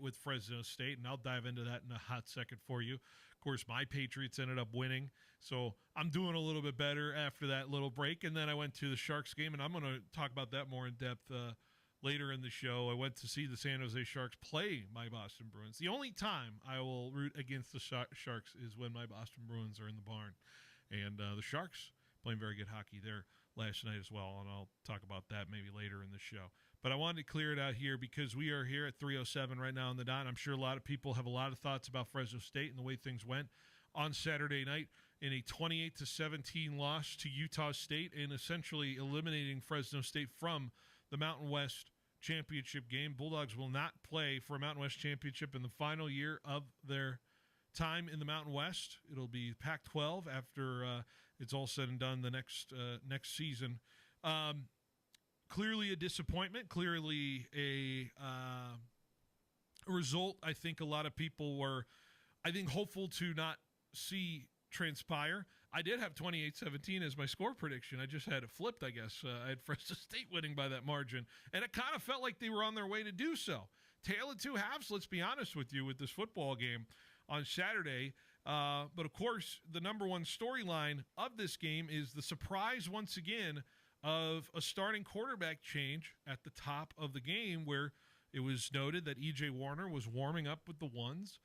with Fresno State, and I'll dive into that in a hot second for you. Of course, my Patriots ended up winning, so I'm doing a little bit better after that little break. And then I went to the Sharks game, and I'm going to talk about that more in depth later in the show. I went to see the San Jose Sharks play my Boston Bruins. The only time I will root against the Sharks is when my Boston Bruins are in the barn. And the Sharks playing very good hockey there last night as well, and I'll talk about that maybe later in the show. But I wanted to clear it out here because we are here at 3:07 right now on the dot. I'm sure a lot of people have a lot of thoughts about Fresno State and the way things went on Saturday night in a 28-17 loss to Utah State and essentially eliminating Fresno State from the Mountain West championship game. Bulldogs will not play for a Mountain West championship in the final year of their time in the Mountain West. It'll be Pac-12 after it's all said and done the next season. Clearly a disappointment. Clearly a result I think a lot of people were, hopeful to not see transpire. I did have 28-17 as my score prediction. I just had it flipped, I guess. I had Fresno State winning by that margin, and it kind of felt like they were on their way to do so. Tale of two halves, let's be honest with you, with this football game on Saturday. But, of course, the number one storyline of this game is the surprise, once again, of a starting quarterback change at the top of the game where it was noted that E.J. Warner was warming up with the ones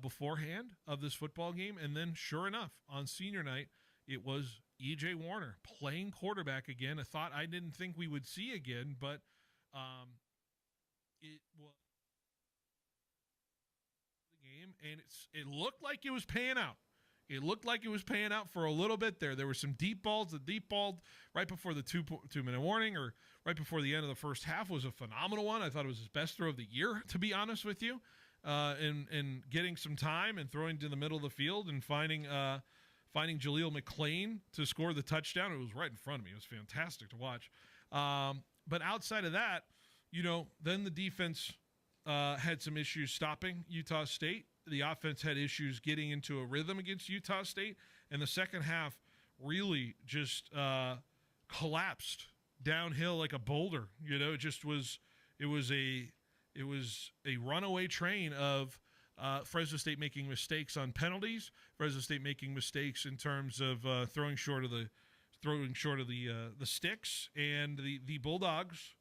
beforehand of this football game. And then, sure enough, on senior night, it was E.J. Warner playing quarterback again, a thought I didn't think we would see again, but it was the game, and it looked like it was paying out. It looked like it was paying out for a little bit there. There were some deep balls. The deep ball right before the two-minute warning or right before the end of the first half was a phenomenal one. I thought it was his best throw of the year, to be honest with you, in getting some time and throwing to the middle of the field and finding Jaleel McLean to score the touchdown. It was right in front of me. It was fantastic to watch. But outside of that, then the defense had some issues stopping Utah State. The offense had issues getting into a rhythm against Utah State, and the second half really just collapsed downhill like a boulder. It was a runaway train of Fresno State making mistakes on penalties, Fresno State making mistakes in terms of throwing short of the sticks, and the Bulldogs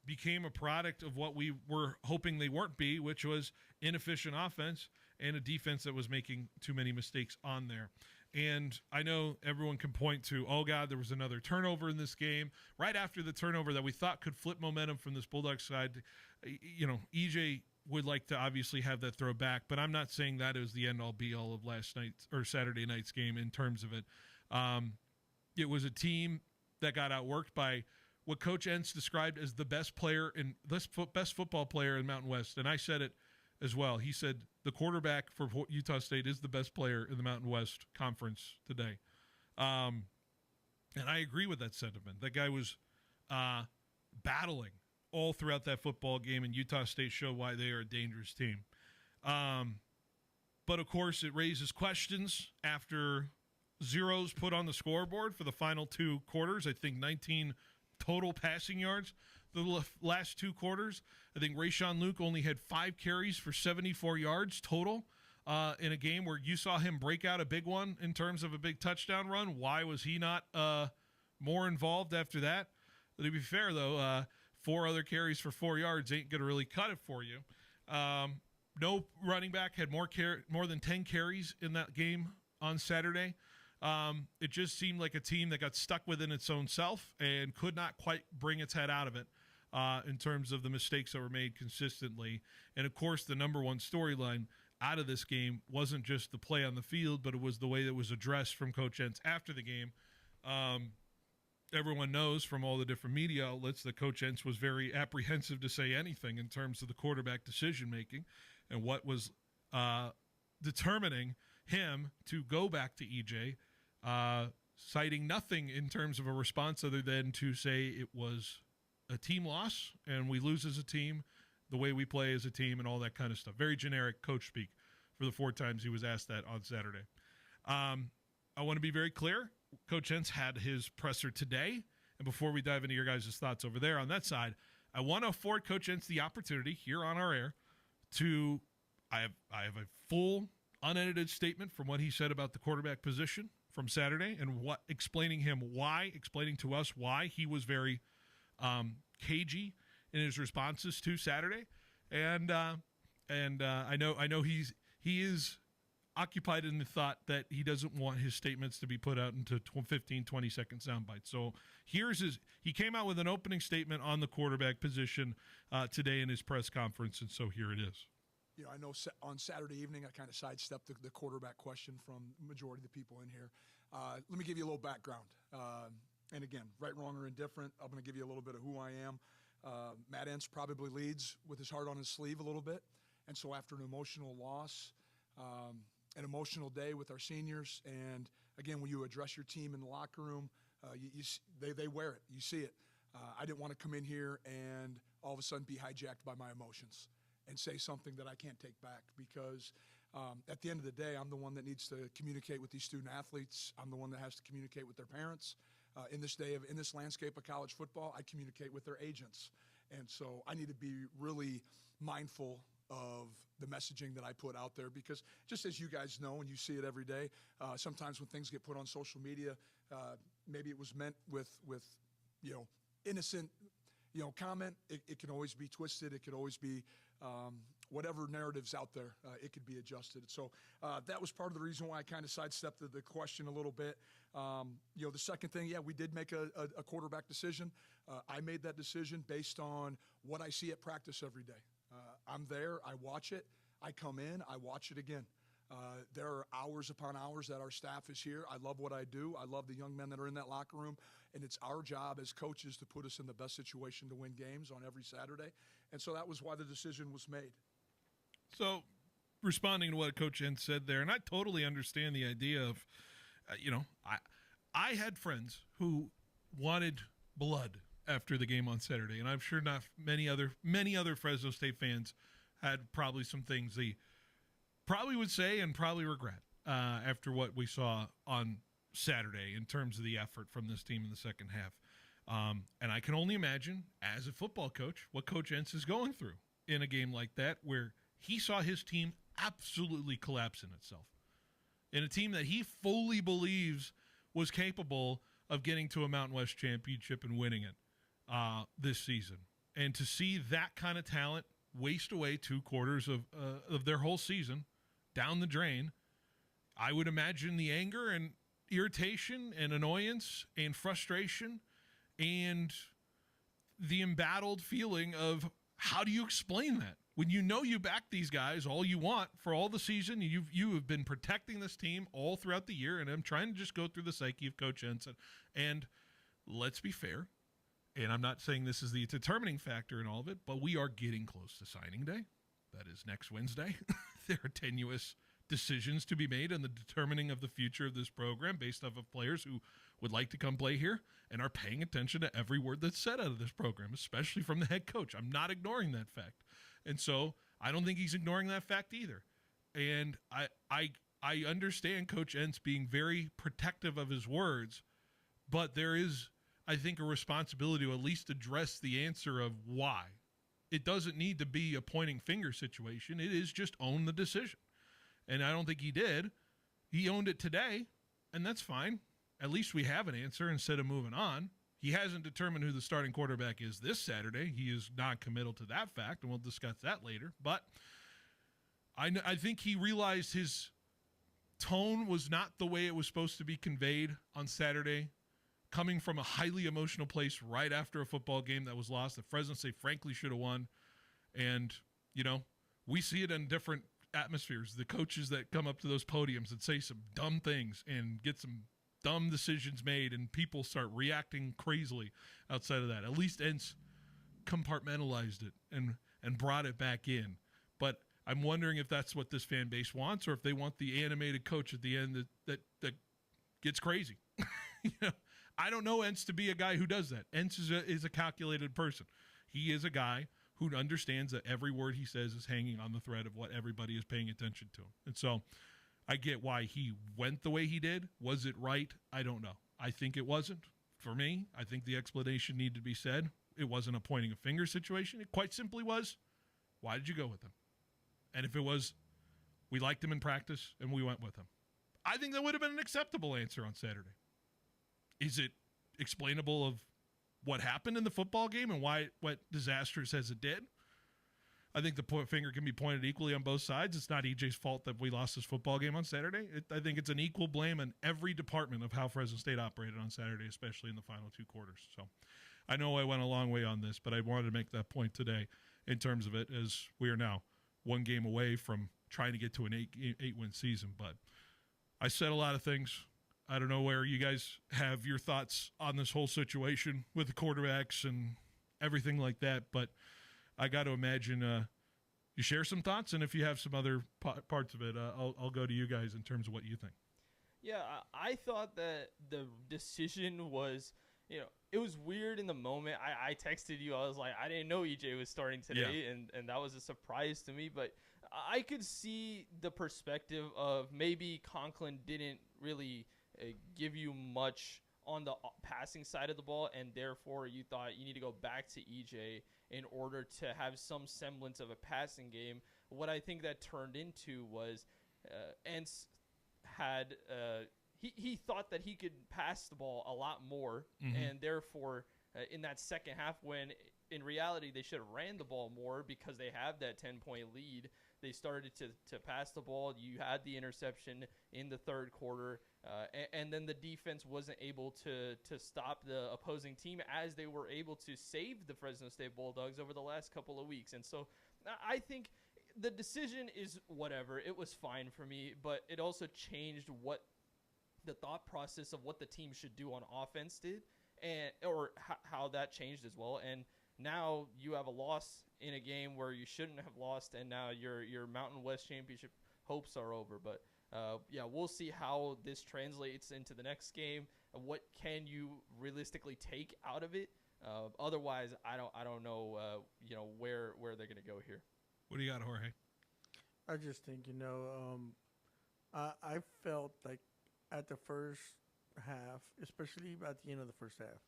became a product of what we were hoping they weren't be, which was inefficient offense and a defense that was making too many mistakes on there. And I know everyone can point to, oh, God, there was another turnover in this game. Right after the turnover that we thought could flip momentum from this Bulldog side, EJ would like to obviously have that throw back, but I'm not saying that is the end-all, be-all of last night's or Saturday night's game in terms of it. It was a team that got outworked by what Coach Entz described as the best football player in Mountain West, and I said it as well. He said the quarterback for Utah State is the best player in the Mountain West Conference today, and I agree with that sentiment. That guy was battling all throughout that football game, and Utah State showed why they are a dangerous team. But of course, it raises questions after zeros put on the scoreboard for the final two quarters. I think 19 total passing yards the last two quarters. I think Rayshon Luke only had 5 carries for 74 yards total in a game where you saw him break out a big one in terms of a big touchdown run. Why was he not more involved after that? To be fair, though, 4 other carries for 4 yards ain't going to really cut it for you. No running back had more than 10 carries in that game on Saturday. It just seemed like a team that got stuck within its own self and could not quite bring its head out of it in terms of the mistakes that were made consistently. And, of course, the number one storyline out of this game wasn't just the play on the field, but it was the way that was addressed from Coach Entz after the game. Everyone knows from all the different media outlets that Coach Entz was very apprehensive to say anything in terms of the quarterback decision-making and what was determining him to go back to EJ, citing nothing in terms of a response other than to say it was a team loss and we lose as a team, the way we play as a team, and all that kind of stuff. Very generic coach speak for the 4 times he was asked that on Saturday. I want to be very clear. Coach Entz had his presser today, and before we dive into your guys' thoughts over there on that side, I want to afford Coach Entz the opportunity here on our air I have a full unedited statement from what he said about the quarterback position from Saturday and explaining to us why he was very cagey in his responses to Saturday, and I know he is occupied in the thought that he doesn't want his statements to be put out into 15, 20-second sound bites. So he came out with an opening statement on the quarterback position today in his press conference, and so here it is. You know, I know on Saturday evening I kind of sidestepped the quarterback question from the majority of the people in here. Let me give you a little background. And again, right, wrong, or indifferent, I'm going to give you a little bit of who I am. Matt Entz probably leads with his heart on his sleeve a little bit. And so after an emotional loss, an emotional day with our seniors, and again, when you address your team in the locker room, they wear it. You see it. I didn't want to come in here and all of a sudden be hijacked by my emotions and say something that I can't take back, because at the end of the day, I'm the one that needs to communicate with these student athletes. I'm the one that has to communicate with their parents. In this landscape of college football, I communicate with their agents. And so I need to be really mindful of the messaging that I put out there, because just as you guys know, and you see it every day, sometimes when things get put on social media, maybe it was meant with innocent comment. It can always be twisted. It could always be whatever narrative's out there, it could be adjusted. So that was part of the reason why I kind of sidestepped the question a little bit. The second thing, we did make a quarterback decision. I made that decision based on what I see at practice every day. I'm there, I watch it, I come in, I watch it again. There are hours upon hours that our staff is here. I love what I do. I love the young men that are in that locker room. And it's our job as coaches to put us in the best situation to win games on every Saturday. And so that was why the decision was made. So, responding to what Coach Entz said there, and I totally understand the idea of, I had friends who wanted blood after the game on Saturday, and I'm sure not many other Fresno State fans had probably some things they probably would say and probably regret after what we saw on Saturday in terms of the effort from this team in the second half. And I can only imagine, as a football coach, what Coach Entz is going through in a game like that, where he saw his team absolutely collapse in itself. In a team that he fully believes was capable of getting to a Mountain West championship and winning it this season. And to see that kind of talent waste away 2 quarters of their whole season down the drain, I would imagine the anger and irritation and annoyance and frustration and the embattled feeling of, how do you explain that? When you know you back these guys all you want for all the season, you have been protecting this team all throughout the year, and I'm trying to just go through the psyche of Coach Entz. And let's be fair, and I'm not saying this is the determining factor in all of it, but we are getting close to signing day. That is next Wednesday. There are tenuous decisions to be made on the determining of the future of this program based off of players who would like to come play here and are paying attention to every word that's said out of this program, especially from the head coach. I'm not ignoring that fact. And so I don't think he's ignoring that fact either. And I understand Coach Entz being very protective of his words, but there is, I think, a responsibility to at least address the answer of why. It doesn't need to be a pointing finger situation. It is just own the decision. And I don't think he did. He owned it today, and that's fine. At least we have an answer instead of moving on. He hasn't determined who the starting quarterback is this Saturday. He is non-committal to that fact, and we'll discuss that later. But I think he realized his tone was not the way it was supposed to be conveyed on Saturday, coming from a highly emotional place right after a football game that was lost that Fresno State frankly should have won. And, we see it in different atmospheres. The coaches that come up to those podiums and say some dumb things and get some dumb decisions made, and people start reacting crazily outside of that. At least Entz compartmentalized it and brought it back in. But I'm wondering if that's what this fan base wants, or if they want the animated coach at the end that gets crazy. I don't know Entz to be a guy who does that. Entz is a calculated person. He is a guy who understands that every word he says is hanging on the thread of what everybody is paying attention to. And so I get why he went the way he did. Was it right? I don't know. I think it wasn't. For me, I think the explanation needed to be said. It wasn't a pointing a finger situation. It quite simply was, why did you go with him? And if it was, we liked him in practice and we went with him, I think that would have been an acceptable answer on Saturday. Is it explainable of what happened in the football game and why it went disastrous as it did? I think the finger can be pointed equally on both sides. It's not EJ's fault that we lost this football game on Saturday. I think it's an equal blame in every department of how Fresno State operated on Saturday, especially in the final 2 quarters. So I know I went a long way on this, but I wanted to make that point today in terms of it, as we are now 1 game away from trying to get to an 8-win season. But I said a lot of things. I don't know where you guys have your thoughts on this whole situation with the quarterbacks and everything like that, but I got to imagine you share some thoughts, and if you have some other parts of it, I'll go to you guys in terms of what you think. Yeah, I thought that the decision was, it was weird in the moment. I texted you. I was like, I didn't know EJ was starting today, and that was a surprise to me. But I could see the perspective of maybe Conklin didn't really give you much on the passing side of the ball, and therefore you thought you need to go back to EJ in order to have some semblance of a passing game. What I think that turned into was Entz had he thought that he could pass the ball a lot more, and therefore in that second half, when in reality they should have ran the ball more because they have that 10-point lead, they started to pass the ball. You had the interception in the third quarter, and then the defense wasn't able to stop the opposing team as they were able to save the Fresno State Bulldogs over the last couple of weeks. And so I think the decision is whatever. It was fine for me, but it also changed what the thought process of what the team should do on offense did, or how that changed as well. And now you have a loss in a game where you shouldn't have lost, and now your Mountain West Championship hopes are over. But we'll see how this translates into the next game. What can you realistically take out of it? Otherwise, I don't know where they're going to go here. What do you got, Jorge? I just think I felt like at the first half, especially at the end of the first half,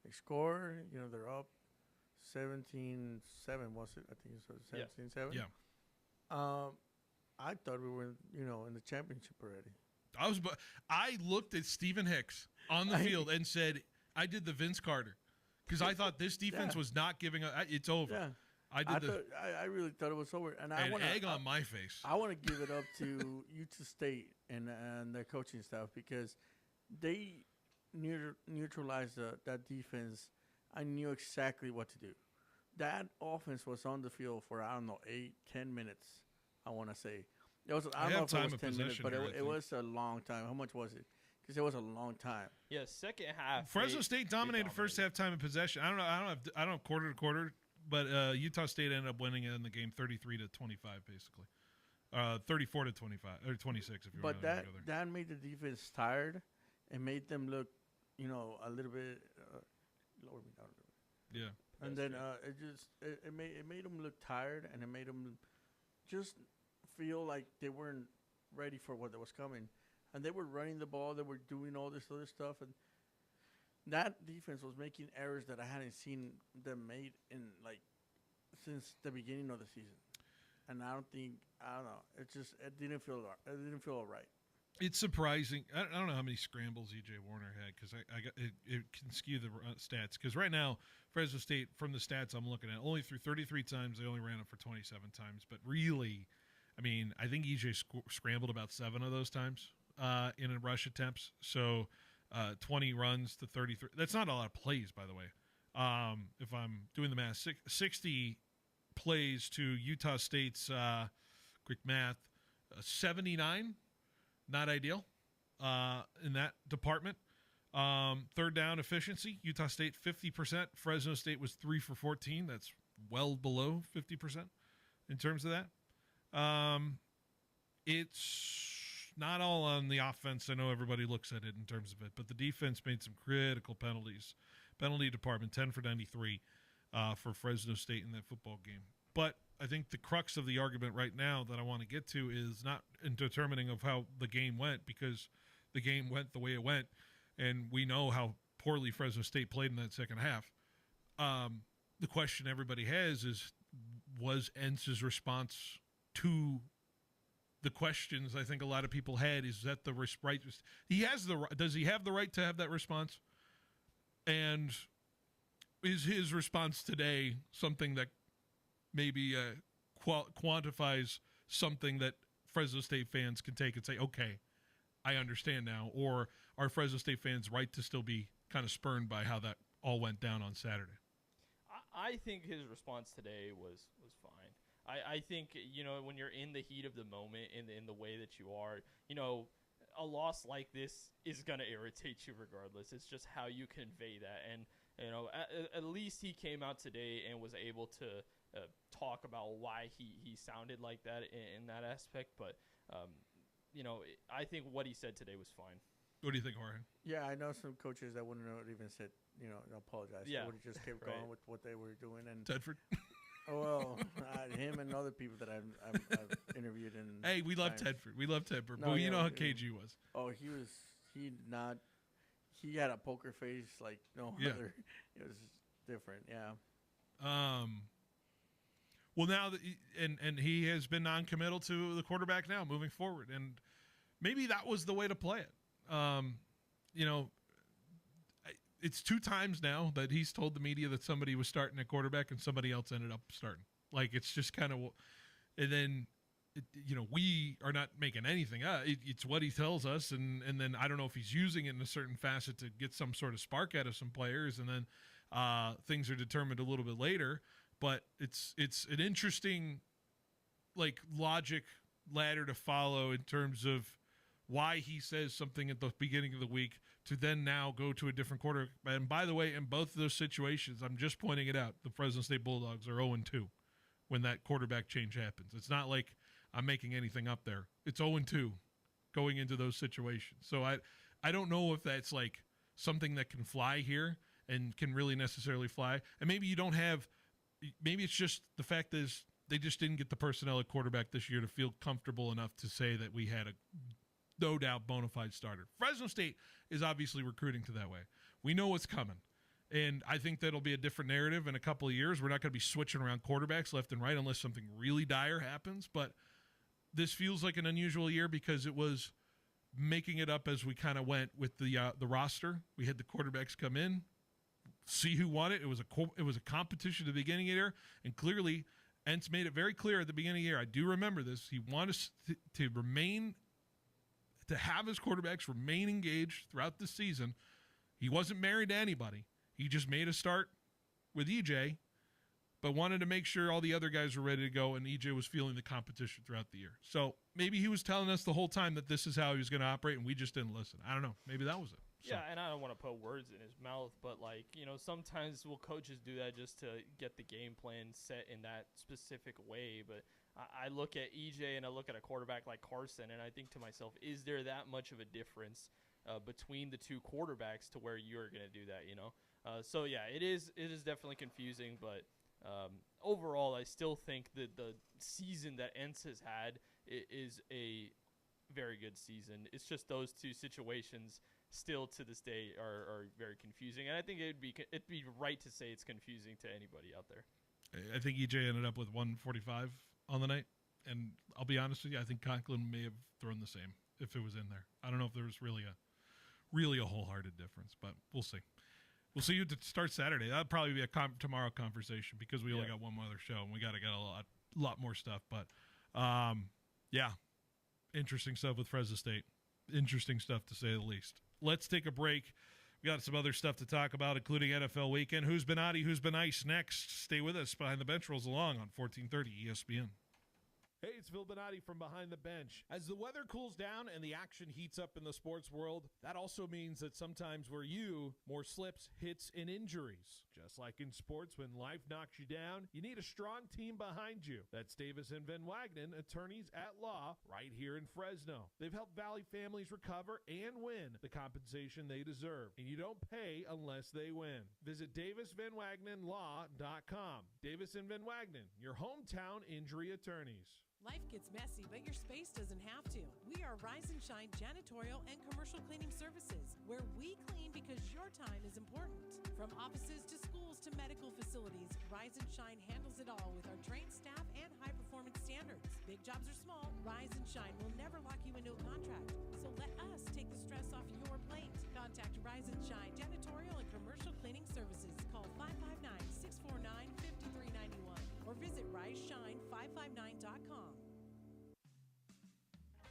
they score. They're up 17-7, was it? I think it was 17-7. Yeah. I thought we were, in the championship already. I looked at Stephen Hicks on the field and said, I did the Vince Carter, because I thought this defense was not giving up. It's over. Yeah. I really thought it was over, and I want egg on my face. I want to give it up to Utah State and their coaching staff, because they neutralized that defense. I knew exactly what to do. That offense was on the field for 8-10 minutes. I want to say it was. I don't know if it was 10 minutes, but it was a long time. How much was it? Because it was a long time. Yeah, second half. Fresno State dominated first half time of possession. I don't have quarter to quarter, but Utah State ended up winning it in the game 33-25, basically. 34-25 or 26 if you want to go there. But that made the defense tired and made them look, a little bit lower me down a little bit. Yeah. And then it made them look tired, and it made them just feel like they weren't ready for what was coming. And they were running the ball, they were doing all this other stuff, and that defense was making errors that I hadn't seen them made since the beginning of the season. And I don't know. It didn't feel all right. It's surprising. I don't know how many scrambles EJ Warner had, because it can skew the stats. Because right now, Fresno State, from the stats I'm looking at, only threw 33 times. They only ran it for 27 times. But really, I think EJ scrambled about 7 of those times in rush attempts. So 20 runs to 33. That's not a lot of plays, by the way. If I'm doing the math, 60 plays to Utah State's quick math, 79. Not ideal in that department. Third down efficiency, Utah State 50%. Fresno State was 3 for 14. That's well below 50% in terms of that. It's not all on the offense. I know everybody looks at it in terms of it, but the defense made some critical penalties. Penalty department, 10 for 93 for Fresno State in that football game. But I think the crux of the argument right now that I want to get to is not in determining of how the game went, because the game went the way it went, and we know how poorly Fresno State played in that second half. The question everybody has is, was Entz's response to the questions I think a lot of people had. Is that the right? Does he have the right to have that response? And is his response today something that maybe quantifies something that Fresno State fans can take and say, okay, I understand now? Or are Fresno State fans right to still be kind of spurned by how that all went down on Saturday? I think his response today was fine. I think, when you're in the heat of the moment, in the way that you are, a loss like this is going to irritate you regardless. It's just how you convey that. And, at least he came out today and was able to talk about why he sounded like that in that aspect. But, I think what he said today was fine. What do you think, Jorge? Yeah, I know some coaches that wouldn't have even said, apologize. Yeah. They would have just kept going with what they were doing. And Tedford? well, him and other people that I've interviewed. Hey, we love Tedford. We love Tedford. No, but yeah, you know how KG was. Oh, he had a poker face like no other. It was different, yeah. Well, now that and he has been non-committal to the quarterback now moving forward, and maybe that was the way to play it. It's 2 times now that he's told the media that somebody was starting at quarterback and somebody else ended up starting. Like, it's just kind of, and then, we are not making anything up. It's what he tells us, and then I don't know if he's using it in a certain facet to get some sort of spark out of some players, and then things are determined a little bit later. But it's an interesting, like, logic ladder to follow in terms of why he says something at the beginning of the week to then now go to a different quarterback. And by the way, in both of those situations, I'm just pointing it out, the Fresno State Bulldogs are 0-2 when that quarterback change happens. It's not like I'm making anything up there. It's 0-2 going into those situations. So I don't know if that's like something that can fly here and can really necessarily fly. And maybe you don't have – maybe it's just the fact is they just didn't get the personnel at quarterback this year to feel comfortable enough to say that we had a – no doubt bona fide starter. Fresno State is obviously recruiting to that way. We know what's coming. And I think that'll be a different narrative in a couple of years. We're not going to be switching around quarterbacks left and right unless something really dire happens. But this feels like an unusual year because it was making it up as we kind of went with the roster. We had the quarterbacks come in, see who won it. It was a competition at the beginning of the year. And clearly, Entz made it very clear at the beginning of the year. I do remember this. He wanted us to remain – to have his quarterbacks remain engaged throughout the season. He wasn't married to anybody. He just made a start with EJ, but wanted to make sure all the other guys were ready to go, and EJ was feeling the competition throughout the year. So maybe he was telling us the whole time that this is how he was going to operate, and we just didn't listen. I don't know. Maybe that was it. So. Yeah, and I don't want to put words in his mouth, but, sometimes coaches do that just to get the game plan set in that specific way, but I look at EJ and I look at a quarterback like Carson, and I think to myself, is there that much of a difference between the two quarterbacks to where you're going to do that, So, yeah, it is definitely confusing, but overall I still think that the season that Entz has had is a very good season. It's just those two situations still to this day are very confusing, and I think it'd be right to say it's confusing to anybody out there. I think EJ ended up with 145 on the night, and I'll be honest with you, I think Conklin may have thrown the same if it was in there. I don't know if there was really a wholehearted difference, but we'll see. We'll see you to start Saturday. That'll probably be a tomorrow conversation because we only got one other show, and we got to get a lot more stuff. But, interesting stuff with Fresno State. Interesting stuff, to say the least. Let's take a break. We got some other stuff to talk about, including NFL weekend. Who's been naughty? Who's been nice? Next, stay with us. Behind the Bench rolls along on 1430 ESPN. Hey, it's Phil Bonatti from Behind the Bench. As the weather cools down and the action heats up in the sports world, that also means that sometimes we're more slips, hits, and injuries. Just like in sports, when life knocks you down, you need a strong team behind you. That's Davis and Van Wagenen, attorneys at law, right here in Fresno. They've helped Valley families recover and win the compensation they deserve. And you don't pay unless they win. Visit DavisVanWagenenLaw.com. Davis and Van Wagenen, your hometown injury attorneys. Life gets messy, but your space doesn't have to. We are Rise and Shine Janitorial and Commercial Cleaning Services, where we clean because your time is important. From offices to schools to medical facilities, Rise and Shine handles it all with our trained staff and high-performance standards. Big jobs or small, Rise and Shine will never lock you into a contract. So let us take the stress off your plate. Contact Rise and Shine Janitorial and Commercial Cleaning Services. Call 559-649-5391 or visit riseshine559.com.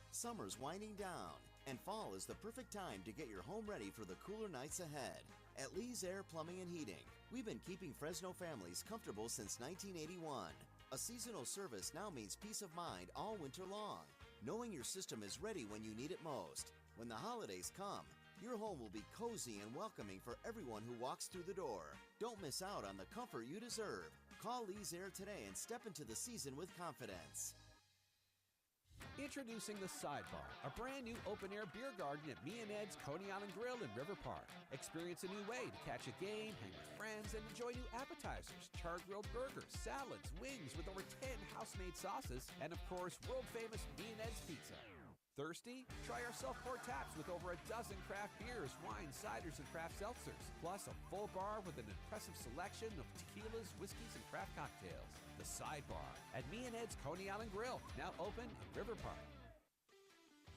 Summer's winding down, and fall is the perfect time to get your home ready for the cooler nights ahead. At Lee's Air Plumbing and Heating, we've been keeping Fresno families comfortable since 1981. A seasonal service now means peace of mind all winter long, knowing your system is ready when you need it most. When the holidays come, your home will be cozy and welcoming for everyone who walks through the door. Don't miss out on the comfort you deserve. Call Lee's Air today and step into the season with confidence. Introducing The Sidebar, a brand new open-air beer garden at Me and Ed's Coney Island Grill in River Park. Experience a new way to catch a game, hang with friends, and enjoy new appetizers, char-grilled burgers, salads, wings with over 10 house-made sauces, and of course, world-famous Me and Ed's Pizza. Thirsty? Try our self-poured taps with over a dozen craft beers, wines, ciders, and craft seltzers, plus a full bar with an impressive selection of tequilas, whiskeys, and craft cocktails. The Sidebar at Me and Ed's Coney Island Grill, now open in River Park.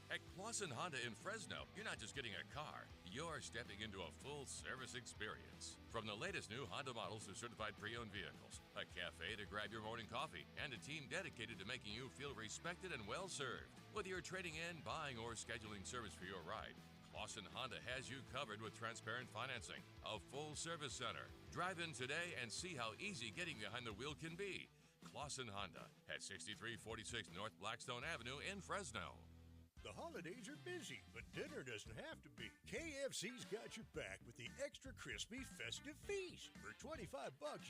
At Clausen Honda in Fresno, you're not just getting a car, you're stepping into a full service experience. From the latest new Honda models to certified pre-owned vehicles, a cafe to grab your morning coffee, and a team dedicated to making you feel respected and well served. Whether you're trading in, buying, or scheduling service for your ride, Clausen Honda has you covered with transparent financing, a full service center. Drive in today and see how easy getting behind the wheel can be. Clausen Honda at 6346 North Blackstone Avenue in Fresno. The holidays are busy, but dinner doesn't have to be. KFC's got your back with the extra crispy festive feast. For $25,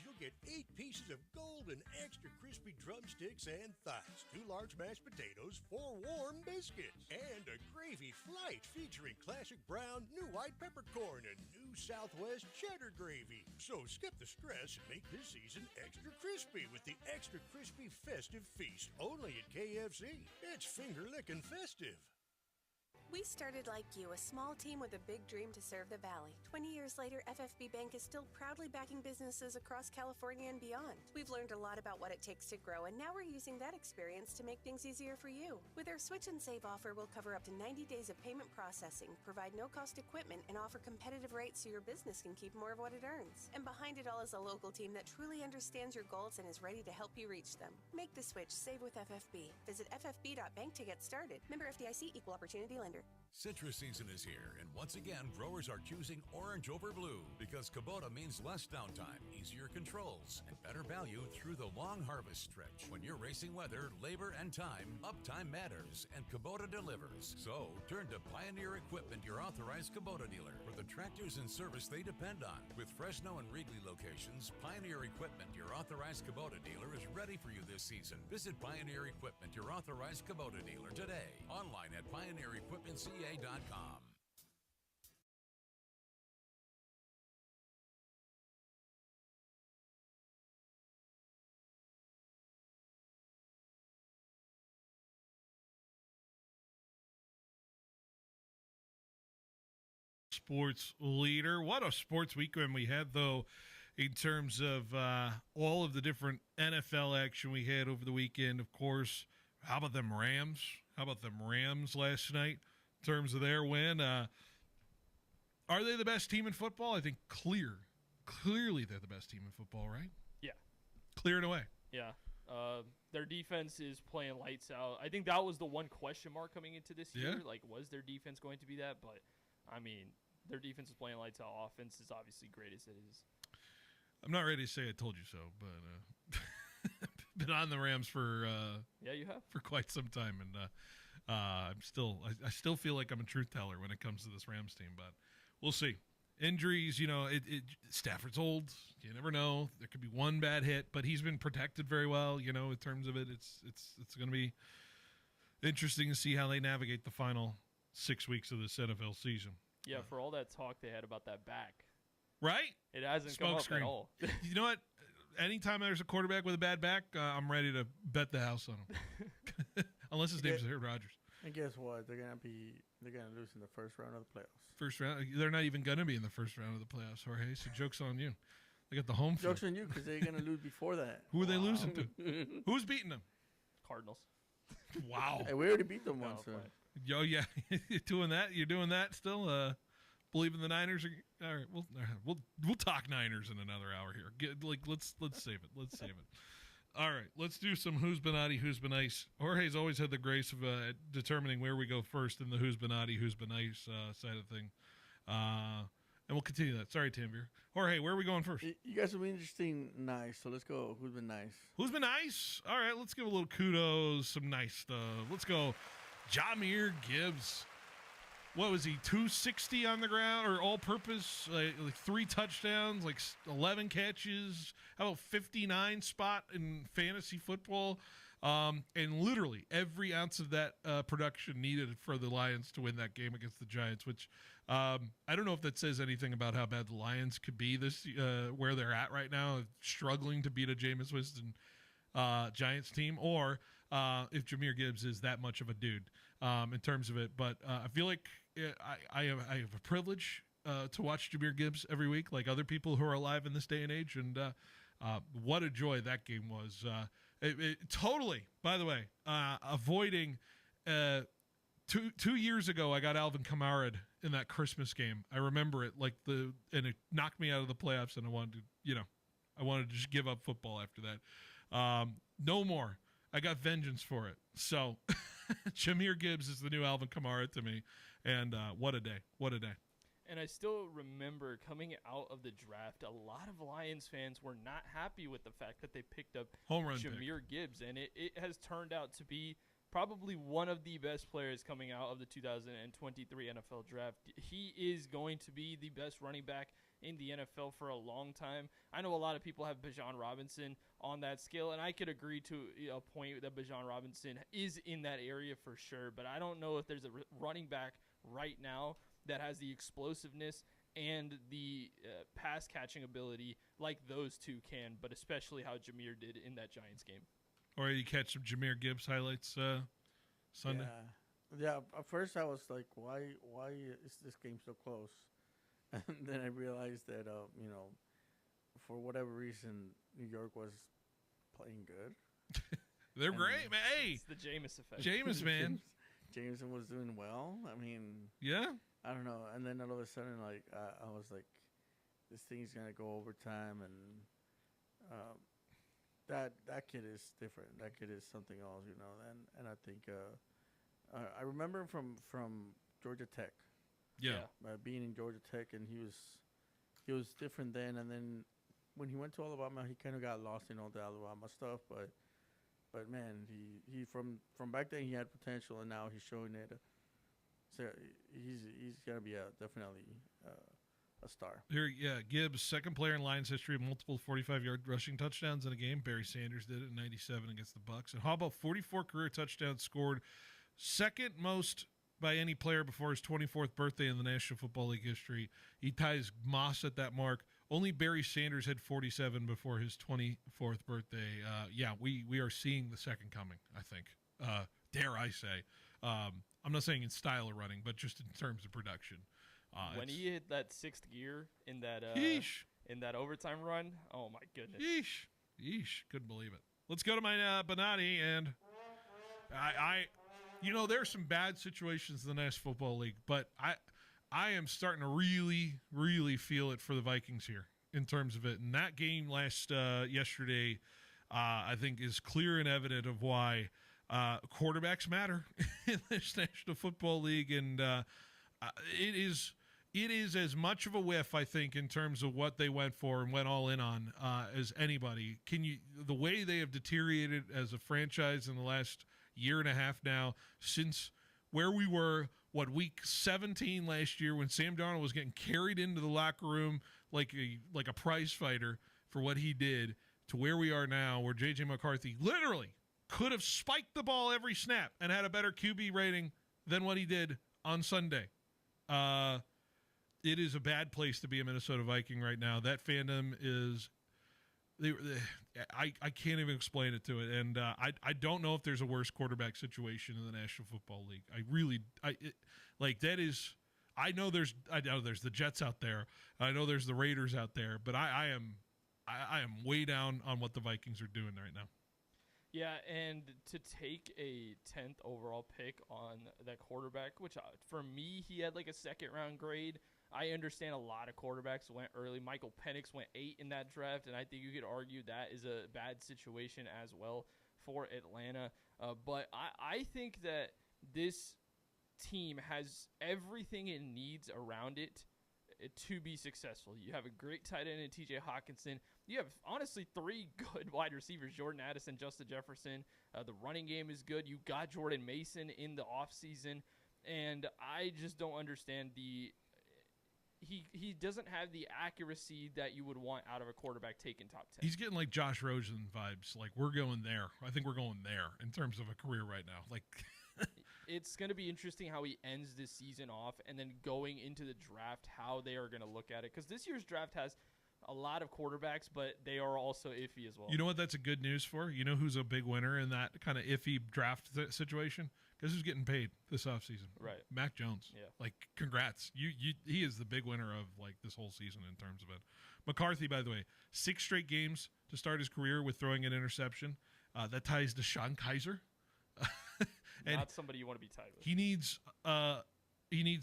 you'll get 8 pieces of golden extra crispy drumsticks and thighs, 2 large mashed potatoes, 4 warm biscuits, and a gravy flight featuring classic brown, new white peppercorn, and new Southwest cheddar gravy. So skip the stress and make this season extra crispy with the extra crispy festive feast only at KFC. It's finger-licking festive. We started like you, a small team with a big dream to serve the Valley. 20 years later, FFB Bank is still proudly backing businesses across California and beyond. We've learned a lot about what it takes to grow, and now we're using that experience to make things easier for you. With our Switch and Save offer, we'll cover up to 90 days of payment processing, provide no-cost equipment, and offer competitive rates so your business can keep more of what it earns. And behind it all is a local team that truly understands your goals and is ready to help you reach them. Make the switch, save with FFB. Visit ffb.bank to get started. Member FDIC, Equal Opportunity Lender. Citrus season is here, and once again, growers are choosing orange over blue because Kubota means less downtime, easier controls, and better value through the long harvest stretch. When you're racing weather, labor, and time, uptime matters, and Kubota delivers. So, turn to Pioneer Equipment, your authorized Kubota dealer, for the tractors and service they depend on. With Fresno and Wrigley locations, Pioneer Equipment, your authorized Kubota dealer, is ready for you this season. Visit Pioneer Equipment, your authorized Kubota dealer, today. Online at pioneerequipmentca.com. Sports leader. What a sports weekend we had, though, in terms of all of the different NFL action we had over the weekend. Of course, how about them Rams? How about them Rams last night in terms of their win? Are they the best team in football? I think clearly they're the best team in football, right? Yeah. Clear and away. Yeah. Their defense is playing lights out. I think that was the one question mark coming into this year. Like, was their defense going to be that? But, I mean, their defense is playing lights out. Offense is obviously great as it is. I'm not ready to say I told you so, but been on the Rams for yeah, you have, for quite some time, and I still feel like I'm a truth teller when it comes to this Rams team, but we'll see. Injuries, Stafford's old. You never know. There could be one bad hit, but he's been protected very well. In terms of it, it's going to be interesting to see how they navigate the final 6 weeks of this NFL season. Yeah, for all that talk they had about that back, right? It hasn't come up at all. You know what? Anytime there's a quarterback with a bad back, I'm ready to bet the house on him. Unless his name's Aaron Rodgers. And guess what? They're gonna lose in the first round of the playoffs. First round? They're not even gonna be in the first round of the playoffs, Jorge. So joke's on you. They got the home field. Joke's on you because they're gonna lose before that. Who are they losing to? Who's beating them? Cardinals. Wow. And we already beat them once. So. Yo, yeah, you're doing that. You're doing that still. Believe in the Niners. All right, we'll talk Niners in another hour here. Let's save it. Let's save it. All right, let's do some who's been naughty, who's been nice. Jorge's always had the grace of determining where we go first in the who's been naughty, who's been nice side of thing. And we'll continue that. Sorry, Tanvir. Jorge, where are we going first? You guys have been interesting, nice. So let's go. Who's been nice? Who's been nice? All right, let's give a little kudos, some nice stuff. Let's go. Jahmyr Gibbs. What was he, 260 on the ground or all-purpose, like 3 touchdowns, like 11 catches, how about 59 spot in fantasy football? And literally every ounce of that production needed for the Lions to win that game against the Giants, which I don't know if that says anything about how bad the Lions could be this where they're at right now, struggling to beat a Jameis Winston Giants team, or if Jahmyr Gibbs is that much of a dude in terms of it. But I feel like I have a privilege to watch Jahmyr Gibbs every week, like other people who are alive in this day and age. And what a joy that game was. Totally, by the way, avoiding 2 years ago, I got Alvin Kamara in that Christmas game. I remember it and it knocked me out of the playoffs, and I wanted to just give up football after that. No more. I got vengeance for it. So Jahmyr Gibbs is the new Alvin Kamara to me. And what a day. What a day. And I still remember coming out of the draft, a lot of Lions fans were not happy with the fact that they picked up home run Jahmyr Gibbs. And it has turned out to be probably one of the best players coming out of the 2023 NFL draft. He is going to be the best running back in the NFL for a long time. I know a lot of people have Bijan Robinson on that scale, and I could agree to a point that Bijan Robinson is in that area for sure, but I don't know if there's a running back right now that has the explosiveness and the pass-catching ability like those two can, but especially how Jahmyr did in that Giants game. Or you catch some Jahmyr Gibbs highlights Sunday? Yeah, at first I was like, why is this game so close? And then I realized that, for whatever reason, New York was playing good. They're great, man. Hey, it's the Jameis effect. Jameis, man. Jameson was doing well. I mean, yeah. I don't know. And then all of a sudden, like, I was like, this thing's gonna go overtime, and that kid is different. That kid is something else, And I think I remember him from Georgia Tech. Yeah. Being in Georgia Tech, and he was different then. And then when he went to Alabama, he kind of got lost in all the Alabama stuff. But man, he from back then he had potential, and now he's showing it. So he's gonna be definitely a star. Here, Gibbs, second player in Lions history of multiple 45-yard rushing touchdowns in a game. Barry Sanders did it in '97 against the Bucs. And how about 44 career touchdowns scored, second most by any player before his 24th birthday in the National Football League history. He ties Moss at that mark. Only Barry Sanders had 47 before his 24th birthday. We are seeing the second coming, I think. Dare I say. I'm not saying in style of running, but just in terms of production. When he hit that sixth gear in that overtime run, oh my goodness. Yeesh. Couldn't believe it. Let's go to my Benatti, and there's some bad situations in the National Football League, but I am starting to really, really feel it for the Vikings here in terms of it. And that game yesterday, I think, is clear and evident of why quarterbacks matter in this National Football League. And it is as much of a whiff, I think, in terms of what they went for and went all in on as anybody. The way they have deteriorated as a franchise in the last year and a half now, since where we were, week 17 last year when Sam Darnold was getting carried into the locker room like a prize fighter for what he did, to where we are now, where J.J. McCarthy literally could have spiked the ball every snap and had a better QB rating than what he did on Sunday. It is a bad place to be a Minnesota Viking right now. That fandom is... I can't even explain it to it, and I don't know if there's a worse quarterback situation in the National Football League. I know there's the Jets out there. I know there's the Raiders out there, but I am way down on what the Vikings are doing right now. Yeah, and to take a 10th overall pick on that quarterback, which for me, he had like a second-round grade. I understand a lot of quarterbacks went early. Michael Penix went 8 in that draft, and I think you could argue that is a bad situation as well for Atlanta. But I think that this team has everything it needs around it to be successful. You have a great tight end in TJ Hawkinson. You have, honestly, 3 good wide receivers, Jordan Addison, Justin Jefferson. The running game is good. You got Jordan Mason in the offseason, and I just don't understand he doesn't have the accuracy that you would want out of a quarterback taken top 10. He's getting like Josh Rosen vibes. Like, we're going there. I think we're going there in terms of a career right now. Like, it's going to be interesting how he ends this season off, and then going into the draft, how they are going to look at it. Because this year's draft has a lot of quarterbacks, but they are also iffy as well. You know what that's a good news for? You know who's a big winner in that kind of iffy draft situation? Guess who's getting paid this offseason? Right. Mac Jones. Yeah. Like, congrats. He is the big winner of, like, this whole season in terms of it. McCarthy, by the way, 6 straight games to start his career with throwing an interception. That ties to Sean Kaiser. And not somebody you want to be tied with. He needs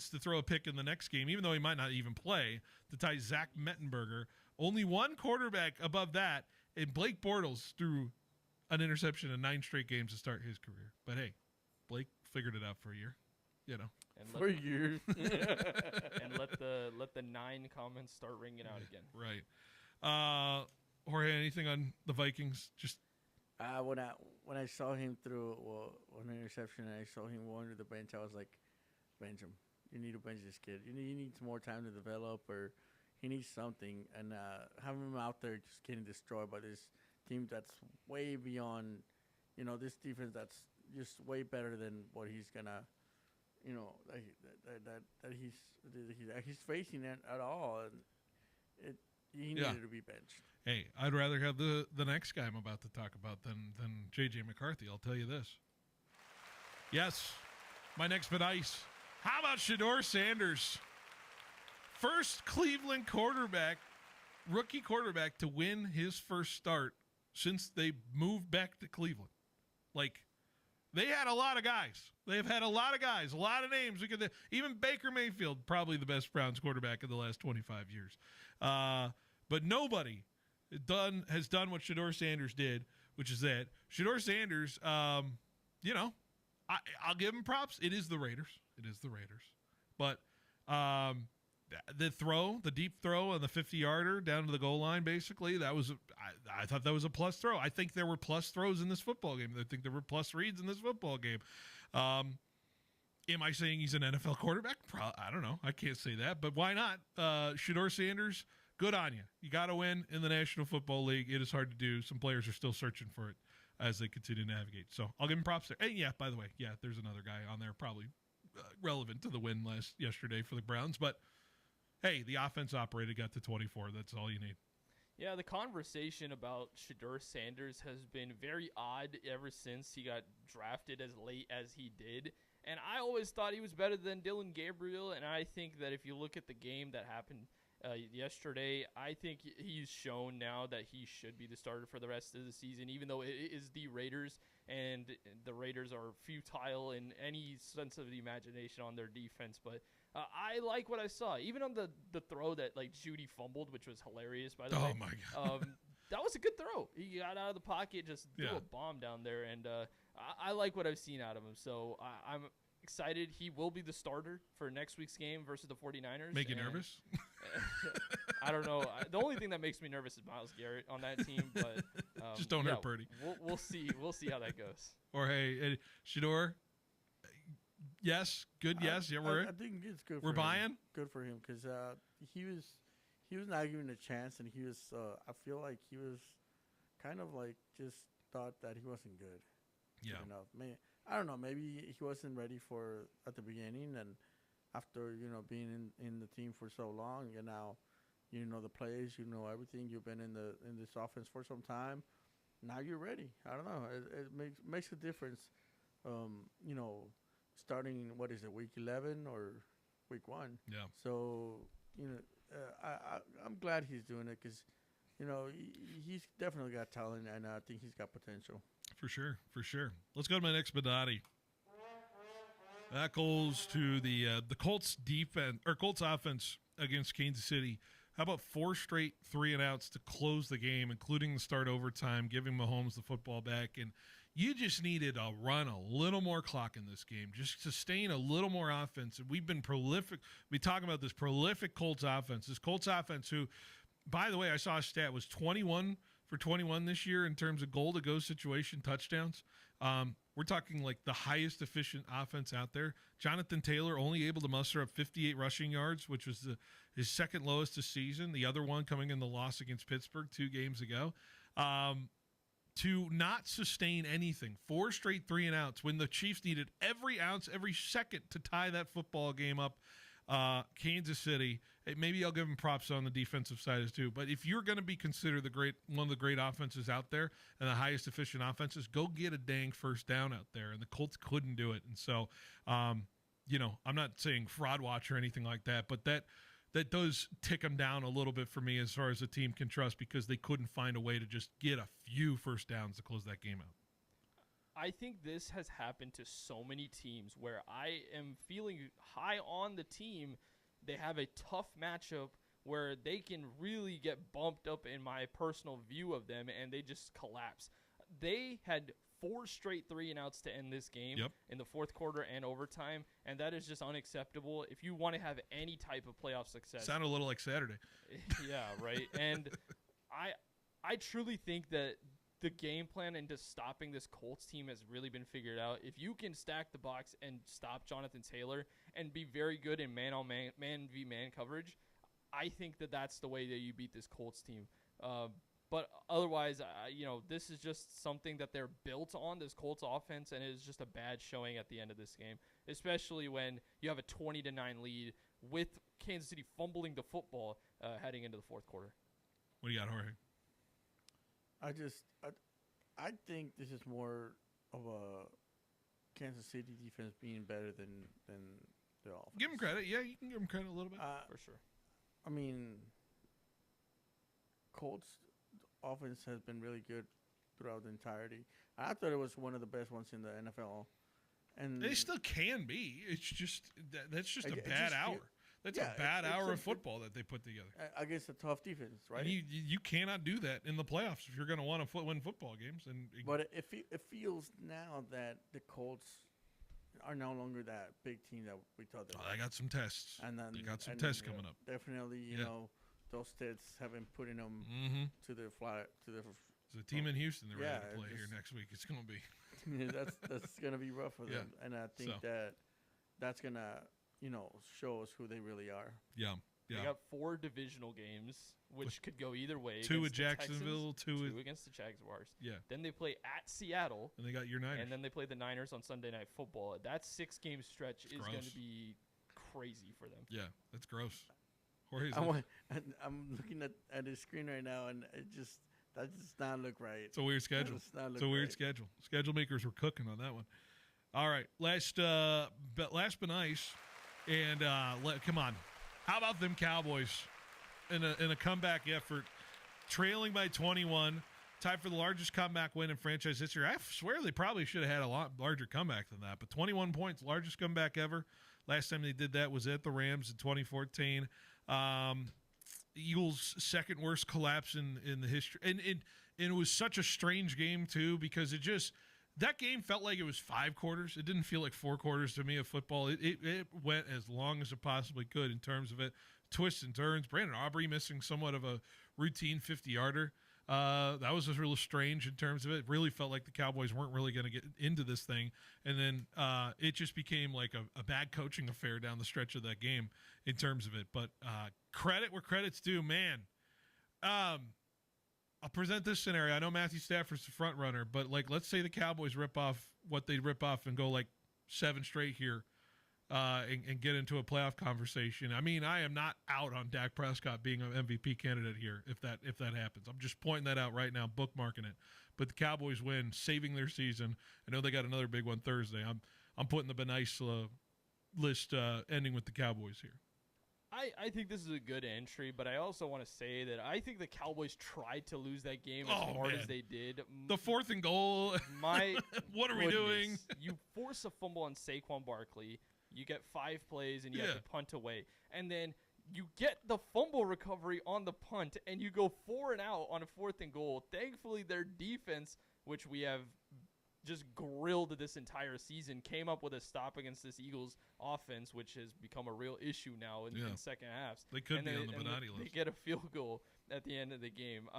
to throw a pick in the next game, even though he might not even play, to tie Zach Mettenberger. Only one quarterback above that, and Blake Bortles threw an interception in 9 straight games to start his career. But hey, Blake figured it out for a year, you know. And For a year. And let the 9 comments start ringing out again. Right. Jorge, anything on the Vikings? Just when I saw him throw one interception and I saw him going to the bench, I was like, bench him. You need to bench this kid. He needs more time to develop, or he needs something. And having him out there just getting destroyed by this team that's way beyond, this defense that's just way better than what he's gonna, that he's facing it at all. And he needed to be benched. Hey, I'd rather have the next guy I'm about to talk about than J.J. McCarthy. I'll tell you this. Yes, my next but ice. How about Shedeur Sanders? First Cleveland rookie quarterback to win his first start since they moved back to Cleveland. Like, they had a lot of guys. They've had a lot of guys, a lot of names. Even Baker Mayfield, probably the best Browns quarterback in the last 25 years. But nobody has done what Shedeur Sanders did, which is that Shedeur Sanders, I'll give him props. It is the Raiders. But the deep throw on the 50-yarder down to the goal line, basically, I thought that was a plus throw. I think there were plus throws in this football game. I think there were plus reads in this football game. Am I saying he's an NFL quarterback? I don't know. I can't say that, but why not? Shedeur Sanders, good on you. You got to win in the National Football League. It is hard to do. Some players are still searching for it as they continue to navigate. So I'll give him props there. And yeah, by the way, there's another guy on there probably relevant to the win yesterday for the Browns. But hey, the offense operated, got to 24. That's all you need. Yeah, the conversation about Shedeur Sanders has been very odd ever since he got drafted as late as he did. And I always thought he was better than Dylan Gabriel. And I think that if you look at the game that happened yesterday, I think he's shown now that he should be the starter for the rest of the season, even though it is the Raiders, and the Raiders are futile in any sense of the imagination on their defense. But I like what I saw, even on the throw that like Judy fumbled, which was hilarious, by the way. Oh my God. That was a good throw. He got out of the pocket, just threw a bomb down there, and I like what I've seen out of him. So I'm excited. He will be the starter for next week's game versus the 49ers. Make you nervous? I don't know. The only thing that makes me nervous is Myles Garrett on that team, but just don't hurt Purdy. We'll see. We'll see how that goes. Or hey, Shedeur. Yes, good. Yes, yeah, I think it's good. We're buying. Good for him because he was not given a chance, and he was. I feel like he was kind of like just thought that he wasn't good. Yeah. I don't know. Maybe he wasn't ready for at the beginning, and after being in the team for so long, and now the plays, everything. You've been in this offense for some time. Now you're ready. I don't know. It makes a difference. Starting week 11 or week 1? Yeah. So I'm glad he's doing it because he's definitely got talent, and I think he's got potential. for sure. Let's go to my next Benatti. That goes to the Colts defense or Colts offense against Kansas City. How about 4 straight 3-and-outs to close the game, including the start overtime, giving Mahomes the football back. And you just needed to run a little more clock in this game, just sustain a little more offense. And we've been prolific. We talk about this prolific Colts offense. This Colts offense who, by the way, I saw a stat, was 21 for 21 this year in terms of goal-to-go situation touchdowns. We're talking like the highest efficient offense out there. Jonathan Taylor only able to muster up 58 rushing yards, which was his second lowest this season. The other one coming in the loss against Pittsburgh 2 games ago. To not sustain anything, 4 straight 3-and-outs when the Chiefs needed every ounce, every second to tie that football game up. Kansas City, maybe I'll give them props on the defensive side as too. But if you're going to be considered one of the great offenses out there and the highest efficient offenses, go get a dang first down out there. And the Colts couldn't do it. And so, I'm not saying fraud watch or anything like that, but that does tick them down a little bit for me as far as the team can trust, because they couldn't find a way to just get a few first downs to close that game out. I think this has happened to so many teams where I am feeling high on the team. They have a tough matchup where they can really get bumped up in my personal view of them, and they just collapse. They had 4 straight 3-and-outs to end this game in the fourth quarter and overtime, and that is just unacceptable if you want to have any type of playoff success. Sounded a little like Saturday. Yeah, right. And I truly think that the game plan into stopping this Colts team has really been figured out. If you can stack the box and stop Jonathan Taylor and be very good in man-on-man, man-v-man coverage, I think that that's the way that you beat this Colts team. But otherwise, this is just something that they're built on, this Colts offense, and it is just a bad showing at the end of this game, especially when you have a 20-9 lead with Kansas City fumbling the football heading into the fourth quarter. What do you got, Jorge? I think this is more of a Kansas City defense being better than the offense. Give them credit. Yeah, you can give them credit a little bit. For sure. I mean, Colts offense has been really good throughout the entirety. I thought it was one of the best ones in the NFL. And they still can be. It's just that's just a bad hour. That's a bad hour of football that they put together against a tough defense, right? And you cannot do that in the playoffs if you're going to want to win football games. But it feels now that the Colts are no longer that big team that we thought they were. They got some tests. And then they got some tests coming up. Definitely, you know, those tests have been putting them to their flat to their. There's a team in Houston they're ready to play here next week. It's going to be. that's going to be rough for them, and I think that's going to. Show us who they really are. Yeah. They got 4 divisional games, which could go either way. 2 at Jacksonville, 2 against the Jaguars. Yeah. Then they play at Seattle. And they got your Niners. And then they play the Niners on Sunday Night Football. That 6-game stretch is going to be crazy for them. Yeah, that's gross. I'm looking at the screen right now, and that does not look right. It's a weird schedule. It's a weird schedule. Schedule makers were cooking on that one. All right, last but nice. And come on, how about them Cowboys in a comeback effort, trailing by 21, tied for the largest comeback win in franchise history. I swear they probably should have had a lot larger comeback than that, but 21 points, largest comeback ever. Last time they did that was at the Rams in 2014. Eagles' second worst collapse in the history, and it was such a strange game too, because that game felt like it was 5 quarters. It didn't feel like 4 quarters to me of football. It went as long as it possibly could in terms of it. Twists and turns. Brandon Aubrey missing somewhat of a routine 50-yarder. That was just really strange in terms of it. It really felt like the Cowboys weren't really going to get into this thing. And then it just became like a bad coaching affair down the stretch of that game in terms of it. But credit where credit's due, man. I'll present this scenario. I know Matthew Stafford's the front runner, but let's say the Cowboys rip off what they rip off and go 7 straight here and get into a playoff conversation. I mean, I am not out on Dak Prescott being an MVP candidate here if that happens. I'm just pointing that out right now, bookmarking it. But the Cowboys win, saving their season. I know they got another big one Thursday. I'm putting the Benice list ending with the Cowboys here. I think this is a good entry, but I also want to say that I think the Cowboys tried to lose that game as hard as they did. The 4th and goal. What are we doing? You force a fumble on Saquon Barkley. You get 5 plays, and you have to punt away. And then you get the fumble recovery on the punt, and you go 4 and out on a 4th and goal. Thankfully, their defense, which we have just grilled this entire season, came up with a stop against this Eagles offense, which has become a real issue now in second halves. They could be on the Bonatti list. They get a field goal at the end of the game.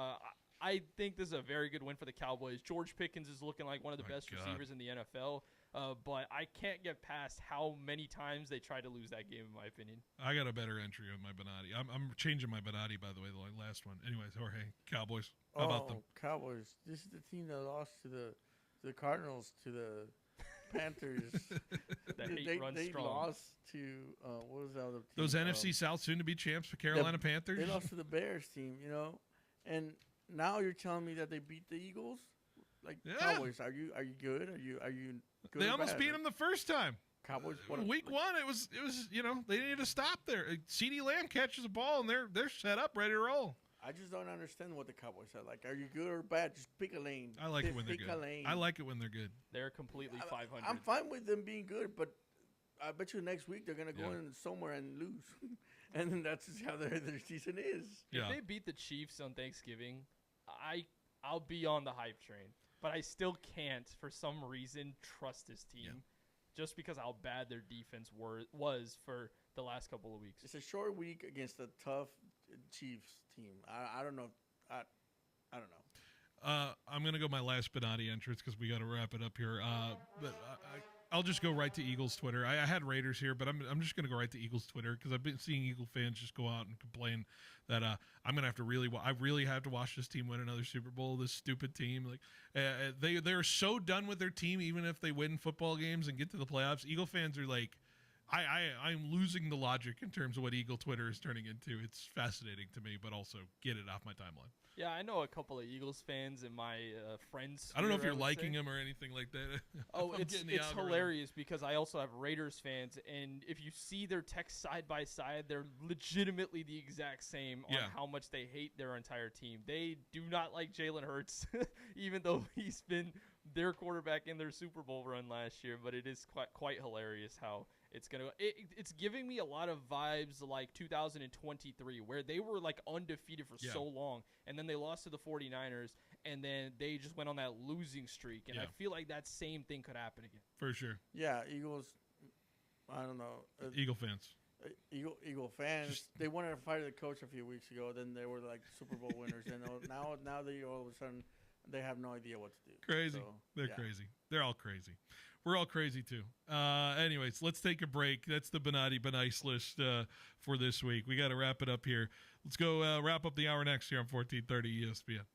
I think this is a very good win for the Cowboys. George Pickens is looking like one of the best receivers in the NFL, but I can't get past how many times they tried to lose that game, in my opinion. I got a better entry on my Bonatti. I'm changing my Bonatti, by the way, the last one. Anyways, Jorge, Cowboys. How about them? Cowboys. This is the team that lost to the Cardinals, to the Panthers. They lost to what was the other team? Those NFC South soon-to-be champs, Carolina Panthers. They lost to the Bears team, and now you're telling me that they beat the Eagles. Cowboys, are you good? Are you good? They almost beat them the first time. Cowboys. Week 1, it was they needed to stop there. CeeDee Lamb catches the ball and they're set up, ready to roll. I just don't understand what the Cowboys are like. Are you good or bad? Just pick a lane. I like it when they're good. I like it when they're good. They're completely 500. I'm fine with them being good, but I bet you next week they're going to go in somewhere and lose. And then that's just how their season is. If they beat the Chiefs on Thanksgiving, I'll be on the hype train. But I still can't, for some reason, trust this team just because how bad their defense was for the last couple of weeks. It's a short week against a tough Chiefs team. I don't know. I don't know. I'm going to go my last Bonatti entrance because we got to wrap it up here. But I'll just go right to Eagles Twitter. I had Raiders here, but I'm just going to go right to Eagles Twitter because I've been seeing Eagle fans just go out and complain that I'm going to have to I really have to watch this team win another Super Bowl. This stupid team, they're so done with their team, even if they win football games and get to the playoffs. Eagle fans are like, I'm losing the logic in terms of what Eagle Twitter is turning into. It's fascinating to me, but also get it off my timeline. Yeah, I know a couple of Eagles fans in my friends. I don't know if you're liking them or anything like that. Oh, it's hilarious because I also have Raiders fans, and if you see their text side by side, they're legitimately the exact same on how much they hate their entire team. They do not like Jalen Hurts, even though he's been their quarterback in their Super Bowl run last year. But it is quite hilarious how it's gonna. It's giving me a lot of vibes like 2023, where they were like undefeated for so long, and then they lost to the 49ers, and then they just went on that losing streak. And I feel like that same thing could happen again. For sure. Yeah, Eagles. I don't know. Eagle fans. Eagle fans. They wanted to fire the coach a few weeks ago. Then they were like Super Bowl winners, and now they all of a sudden they have no idea what to do. Crazy. So, they're crazy. They're all crazy. We're all crazy too. Anyways, let's take a break. That's the Bonatti Benice list for this week. We got to wrap it up here. Let's go wrap up the hour next here on 1430 ESPN.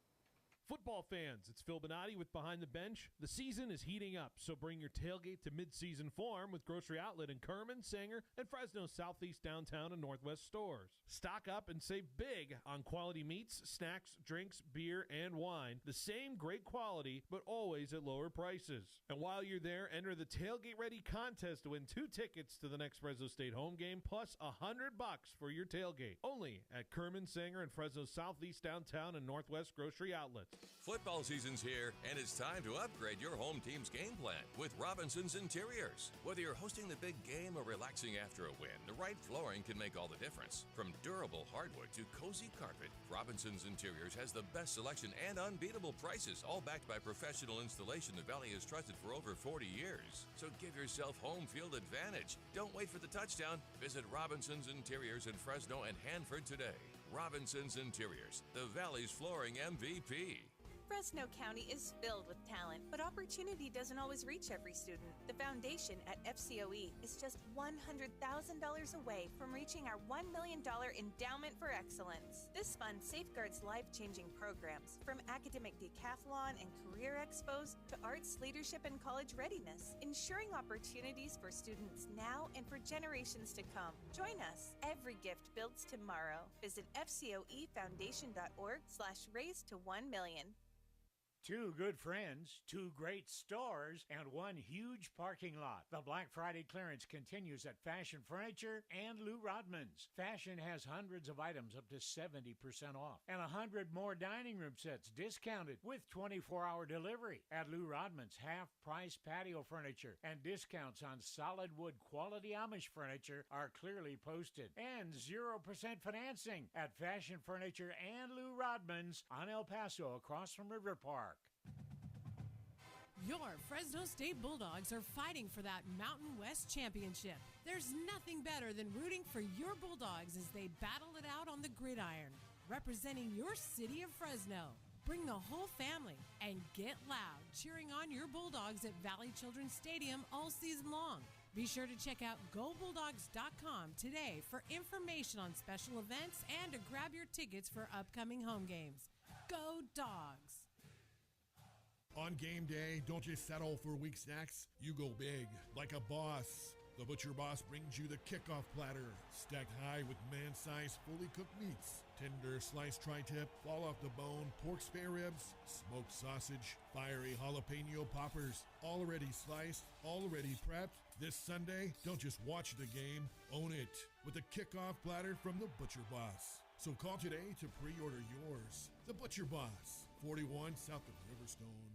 Football fans, it's Phil Bonatti with Behind the Bench. The season is heating up, so bring your tailgate to mid-season form with Grocery Outlet in Kerman, Sanger, and Fresno Southeast, Downtown, and Northwest stores. Stock up and save big on quality meats, snacks, drinks, beer, and wine. The same great quality, but always at lower prices. And while you're there, enter the Tailgate Ready contest to win 2 tickets to the next Fresno State home game, plus $100 for your tailgate. Only at Kerman, Sanger, and Fresno Southeast, Downtown, and Northwest Grocery Outlets. Football season's here, and it's time to upgrade your home team's game plan with Robinson's Interiors. Whether you're hosting the big game or relaxing after a win, the right flooring can make all the difference. From durable hardwood to cozy carpet, Robinson's Interiors has the best selection and unbeatable prices, all backed by professional installation the Valley has trusted for over 40 years. So give yourself home field advantage. Don't wait for the touchdown. Visit Robinson's Interiors in Fresno and Hanford today. Robinson's Interiors, the Valley's flooring MVP. Fresno County is filled with talent, but opportunity doesn't always reach every student. The foundation at FCOE is just $100,000 away from reaching our $1 million Endowment for Excellence. This fund safeguards life-changing programs, from academic decathlon and career expos to arts, leadership, and college readiness, ensuring opportunities for students now and for generations to come. Join us. Every gift builds tomorrow. Visit fcoefoundation.org/raise to $1 million. Two good friends, two great stores, and one huge parking lot. The Black Friday clearance continues at Fashion Furniture and Lou Rodman's. Fashion has hundreds of items up to 70% off, and 100 more dining room sets discounted with 24-hour delivery. At Lou Rodman's, half-price patio furniture and discounts on solid wood quality Amish furniture are clearly posted. And 0% financing at Fashion Furniture and Lou Rodman's on El Paso across from River Park. Your Fresno State Bulldogs are fighting for that Mountain West championship. There's nothing better than rooting for your Bulldogs as they battle it out on the gridiron, representing your city of Fresno. Bring the whole family and get loud cheering on your Bulldogs at Valley Children's Stadium all season long. Be sure to check out GoBulldogs.com today for information on special events and to grab your tickets for upcoming home games. Go Dogs! On game day, don't just settle for weak snacks. You go big, like a boss. The Butcher Boss brings you the kickoff platter, stacked high with man-sized, fully cooked meats. Tender sliced tri-tip, fall off the bone, pork spare ribs, smoked sausage, fiery jalapeno poppers, already sliced, already prepped. This Sunday, don't just watch the game, own it with a kickoff platter from the Butcher Boss. So call today to pre-order yours. The Butcher Boss, 41 south of Riverstone.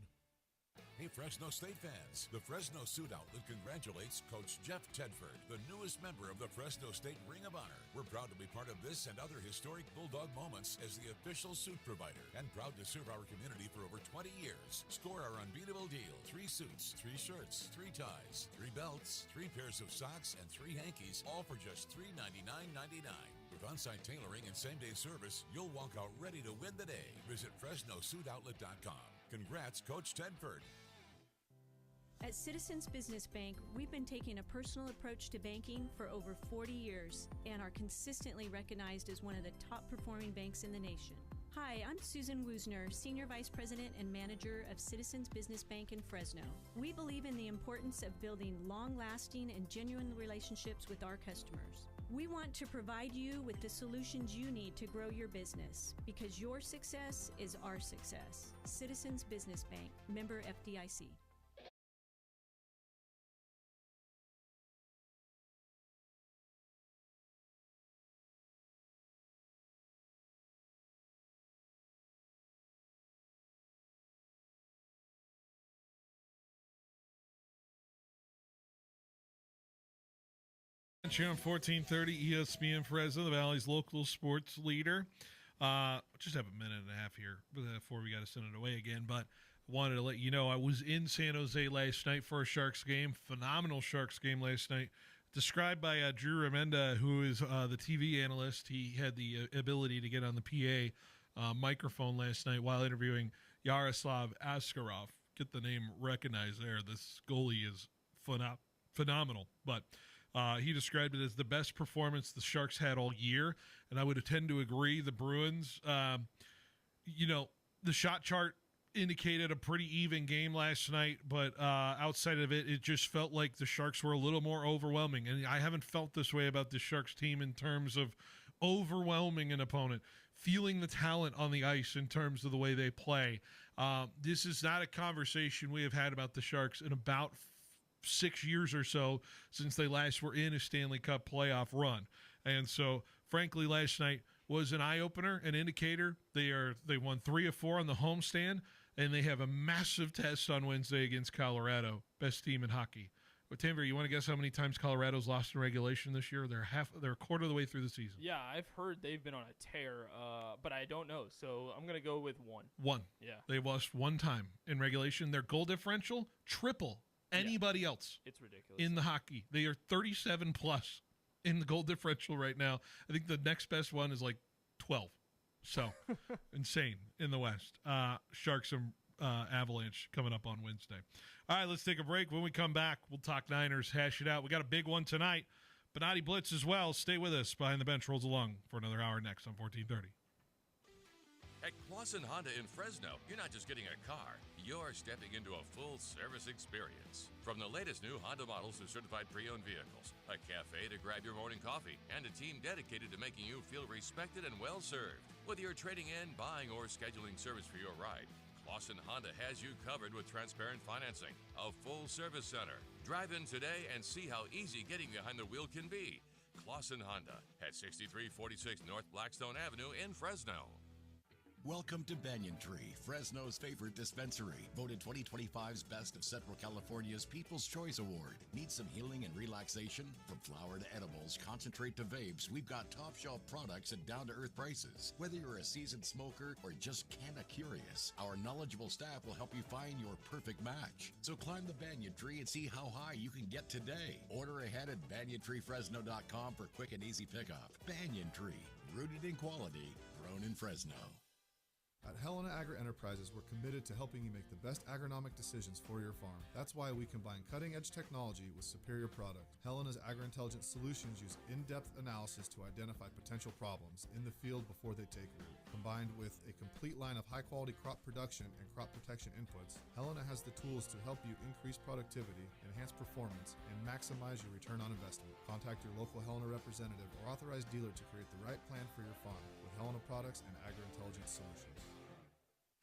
Hey, Fresno State fans, the Fresno Suit Outlet congratulates Coach Jeff Tedford, the newest member of the Fresno State Ring of Honor. We're proud to be part of this and other historic Bulldog moments as the official suit provider and proud to serve our community for over 20 years. Score our unbeatable deal: 3 suits, 3 shirts, 3 ties, 3 belts, 3 pairs of socks, and 3 hankies, all for just $399.99. With on-site tailoring and same-day service, you'll walk out ready to win the day. Visit FresnoSuitOutlet.com. Congrats, Coach Tedford. At Citizens Business Bank, we've been taking a personal approach to banking for over 40 years and are consistently recognized as one of the top-performing banks in the nation. Hi, I'm Susan Woosner, Senior Vice President and Manager of Citizens Business Bank in Fresno. We believe in the importance of building long-lasting and genuine relationships with our customers. We want to provide you with the solutions you need to grow your business because your success is our success. Citizens Business Bank, member FDIC. Here on 1430 ESPN Fresno, the Valley's local sports leader. Just have a minute and a half here before we got to send it away again, but wanted to let you know I was in San Jose last night for a Sharks game. Phenomenal Sharks game last night. Described by Drew Remenda, who is the TV analyst. He had the ability to get on the PA microphone last night while interviewing Yaroslav Askarov. Get the name recognized there. This goalie is phenomenal, but he described it as the best performance the Sharks had all year, and I would tend to agree. The Bruins, the shot chart indicated a pretty even game last night, but outside of it, it just felt like the Sharks were a little more overwhelming, and I haven't felt this way about the Sharks team in terms of overwhelming an opponent, feeling the talent on the ice in terms of the way they play. This is not a conversation we have had about the Sharks in about 6 years or so since they last were in a Stanley Cup playoff run. And so, frankly, last night was an eye-opener, an indicator. They won 3 of 4 on the homestand, and they have a massive test on Wednesday against Colorado, best team in hockey. But Tanver, you want to guess how many times Colorado's lost in regulation this year? They're a quarter of the way through the season. Yeah, I've heard they've been on a tear, but I don't know. So I'm going to go with 1. 1. Yeah. They've lost 1 time in regulation. Their goal differential, triple anybody else. It's ridiculous. In the hockey. They are 37 plus in the goal differential right now. I think the next best one is like 12. So insane in the West. Sharks and Avalanche coming up on Wednesday. All right, let's take a break. When we come back, we'll talk Niners, hash it out. We got a big one tonight. Benatti Blitz as well. Stay with us. Behind the Bench rolls along for another hour next on 1430. At Clausen Honda in Fresno, you're not just getting a car, you're stepping into a full-service experience. From the latest new Honda models to certified pre-owned vehicles, a cafe to grab your morning coffee, and a team dedicated to making you feel respected and well-served. Whether you're trading in, buying, or scheduling service for your ride, Clausen Honda has you covered with transparent financing, a full-service center. Drive in today and see how easy getting behind the wheel can be. Clausen Honda at 6346 North Blackstone Avenue in Fresno. Welcome to Banyan Tree, Fresno's favorite dispensary. Voted 2025's Best of Central California's People's Choice Award. Need some healing and relaxation? From flower to edibles, concentrate to vapes, we've got top shelf products at down-to-earth prices. Whether you're a seasoned smoker or just kinda curious, our knowledgeable staff will help you find your perfect match. So climb the Banyan Tree and see how high you can get today. Order ahead at banyantreefresno.com for quick and easy pickup. Banyan Tree, rooted in quality, grown in Fresno. At Helena Agri-Enterprises, we're committed to helping you make the best agronomic decisions for your farm. That's why we combine cutting-edge technology with superior product. Helena's agri-intelligence solutions use in-depth analysis to identify potential problems in the field before they take root. Combined with a complete line of high-quality crop production and crop protection inputs, Helena has the tools to help you increase productivity, enhance performance, and maximize your return on investment. Contact your local Helena representative or authorized dealer to create the right plan for your farm with Helena Products and Agri-Intelligence Solutions.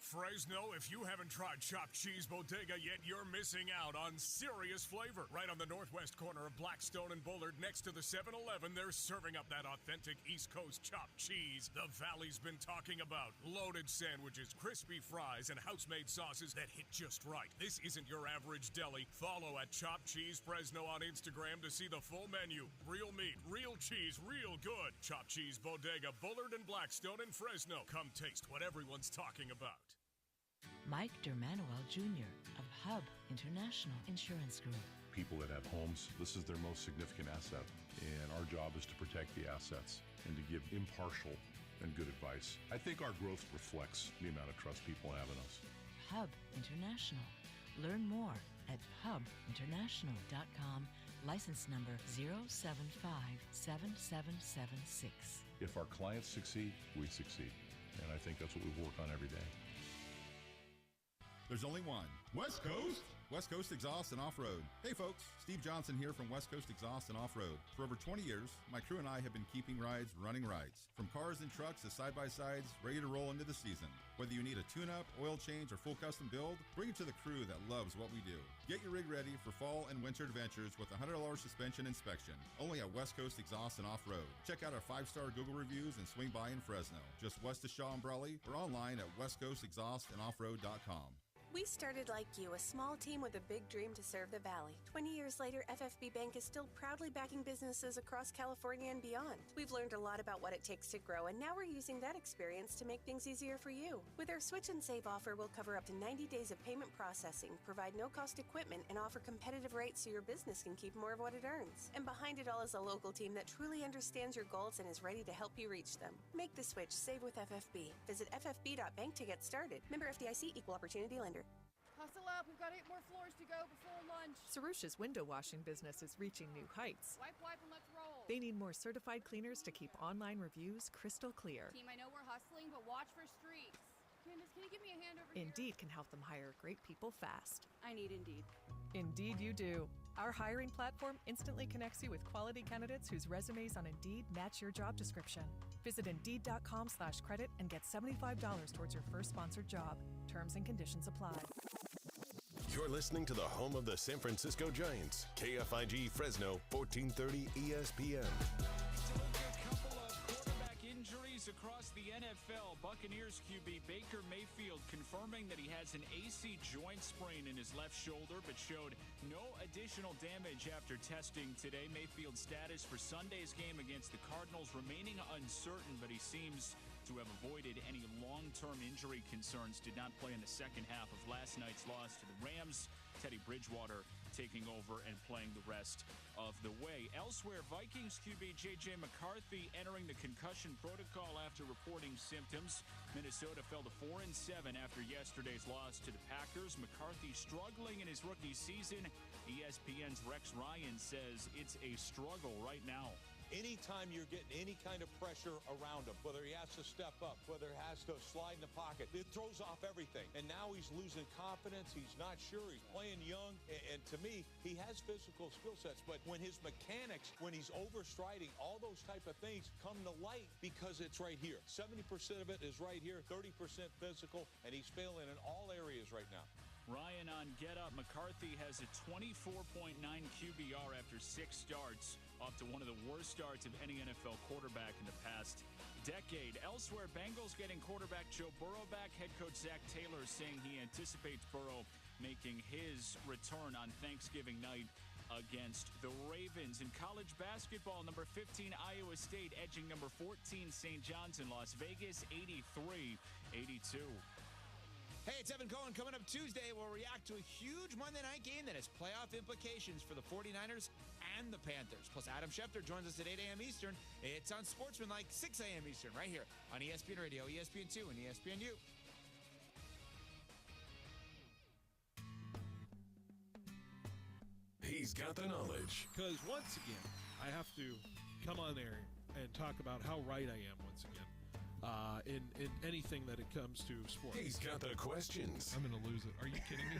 Fresno, if you haven't tried Chopped Cheese Bodega yet, you're missing out on serious flavor. Right on the northwest corner of Blackstone and Bullard, next to the 7-Eleven, they're serving up that authentic East Coast chopped cheese the Valley's been talking about. Loaded sandwiches, crispy fries, and house-made sauces that hit just right. This isn't your average deli. Follow at Chopped Cheese Fresno on Instagram to see the full menu. Real meat, real cheese, real good. Chopped Cheese Bodega, Bullard and Blackstone in Fresno. Come taste what everyone's talking about. Mike Dermanuel Jr. of Hub International Insurance Group. People that have homes, this is their most significant asset, and our job is to protect the assets and to give impartial and good advice. I think our growth reflects the amount of trust people have in us. Hub International. Learn more at hubinternational.com, license number 0757776. If our clients succeed, we succeed, and I think that's what we work on every day. There's only one. West Coast? West Coast Exhaust and Off-Road. Hey folks, Steve Johnson here from West Coast Exhaust and Off-Road. For over 20 years, my crew and I have been keeping rides running rides. From cars and trucks to side-by-sides, ready to roll into the season. Whether you need a tune-up, oil change, or full custom build, bring it to the crew that loves what we do. Get your rig ready for fall and winter adventures with a $100 suspension inspection. Only at West Coast Exhaust and Off-Road. Check out our 5-star Google reviews and swing by in Fresno, just west of Shaw and Brawley, or online at westcoastexhaustandoffroad.com. We started like you, a small team with a big dream to serve the Valley. 20 years later, FFB Bank is still proudly backing businesses across California and beyond. We've learned a lot about what it takes to grow, and now we're using that experience to make things easier for you. With our Switch and Save offer, we'll cover up to 90 days of payment processing, provide no-cost equipment, and offer competitive rates so your business can keep more of what it earns. And behind it all is a local team that truly understands your goals and is ready to help you reach them. Make the switch. Save with FFB. Visit ffb.bank to get started. Member FDIC, Equal Opportunity Lender. Hustle up, we've got 8 more floors to go before lunch. Sarusha's window washing business is reaching new heights. Wipe, and let's roll. They need more certified cleaners to keep online reviews crystal clear. Team, I know we're hustling, but watch for streaks. Candace, can you give me a hand over here? Indeed can help them hire great people fast. I need Indeed. Indeed you do. Our hiring platform instantly connects you with quality candidates whose resumes on Indeed match your job description. Visit Indeed.com/credit and get $75 towards your first sponsored job. Terms and conditions apply. You're listening to the home of the San Francisco Giants, KFIG Fresno, 1430 ESPN. Injuries across the NFL. Buccaneers QB Baker Mayfield confirming that he has an AC joint sprain in his left shoulder, but showed no additional damage after testing today. Mayfield's status for Sunday's game against the Cardinals remaining uncertain, but he seems to have avoided any long-term injury concerns. Did not play in the second half of last night's loss to the Rams. Teddy Bridgewater taking over and playing the rest of the way. Elsewhere, Vikings QB J.J. McCarthy entering the concussion protocol after reporting symptoms. Minnesota fell to 4-7 after yesterday's loss to the Packers. McCarthy struggling in his rookie season. ESPN's Rex Ryan says it's a struggle right now. Anytime you're getting any kind of pressure around him, whether he has to step up, whether he has to slide in the pocket, it throws off everything. And now he's losing confidence. He's not sure. He's playing young. And to me, he has physical skill sets. But when his mechanics, when he's overstriding, all those type of things come to light because it's right here. 70% of it is right here, 30% physical, and he's failing in all areas right now. Ryan on Get Up. McCarthy has a 24.9 QBR after 6 starts, off to one of the worst starts of any NFL quarterback in the past decade. Elsewhere, Bengals getting quarterback Joe Burrow back. Head coach Zach Taylor is saying he anticipates Burrow making his return on Thanksgiving night against the Ravens. In college basketball, number 15 Iowa State edging number 14 St. John's in Las Vegas, 83-82. Hey, it's Evan Cohen. Coming up Tuesday, we'll react to a huge Monday night game that has playoff implications for the 49ers and the Panthers. Plus, Adam Schefter joins us at 8 a.m. Eastern. It's on Sportsmanlike, 6 a.m. Eastern, right here on ESPN Radio, ESPN2, and ESPNU. He's got the knowledge. Because once again, I have to come on there and talk about how right I am once again. In anything that it comes to sports. He's got the questions. I'm going to lose it. Are you kidding me?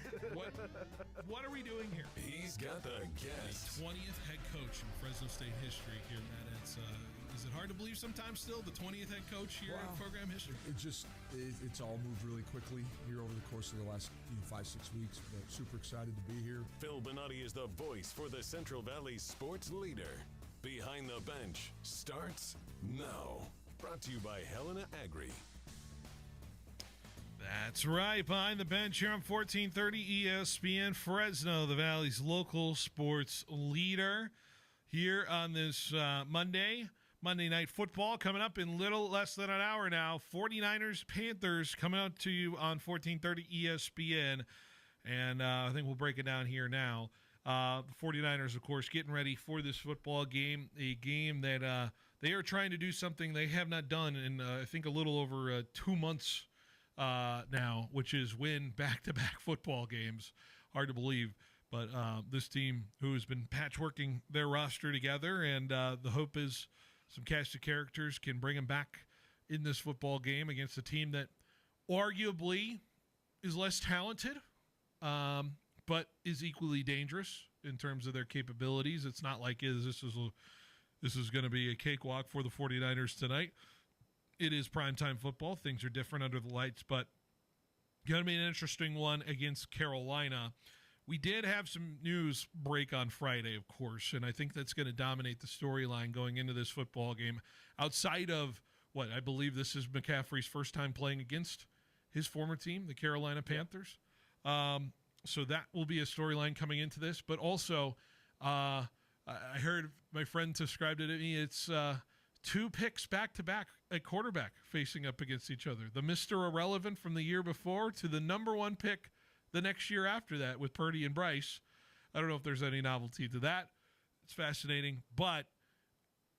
What are we doing here? He's got the guests. The 20th head coach in Fresno State history here, Matt. Is it hard to believe sometimes still the 20th head coach here in program history? It's all moved really quickly here over the course of the last 5-6 weeks, but super excited to be here. Phil Bonatti is the voice for the Central Valley sports leader. Behind the Bench starts now. Brought to you by Helena Agri. That's right. Behind the Bench here on 1430 ESPN Fresno, the Valley's local sports leader. Here on this Monday Night Football coming up in little less than an hour now. 49ers, Panthers coming out to you on 1430 ESPN. And I think we'll break it down here now. The 49ers, of course, getting ready for this football game, a game that they are trying to do something they have not done in, I think, a little over 2 months now, which is win back-to-back football games. Hard to believe, but this team who has been patchworking their roster together, and the hope is some cast of characters can bring them back in this football game against a team that arguably is less talented, but is equally dangerous in terms of their capabilities. It's not like this is going to be a cakewalk for the 49ers tonight. It is primetime football. Things are different under the lights, but going to be an interesting one against Carolina. We did have some news break on Friday, of course, and I think that's going to dominate the storyline going into this football game. Outside of what I believe this is McCaffrey's first time playing against his former team, the Carolina Panthers. So that will be a storyline coming into this. But also, I heard my friend described it to me. It's 2 picks back-to-back at quarterback facing up against each other. The Mr. Irrelevant from the year before to the number 1 pick the next year after that with Purdy and Bryce. I don't know if there's any novelty to that. It's fascinating. But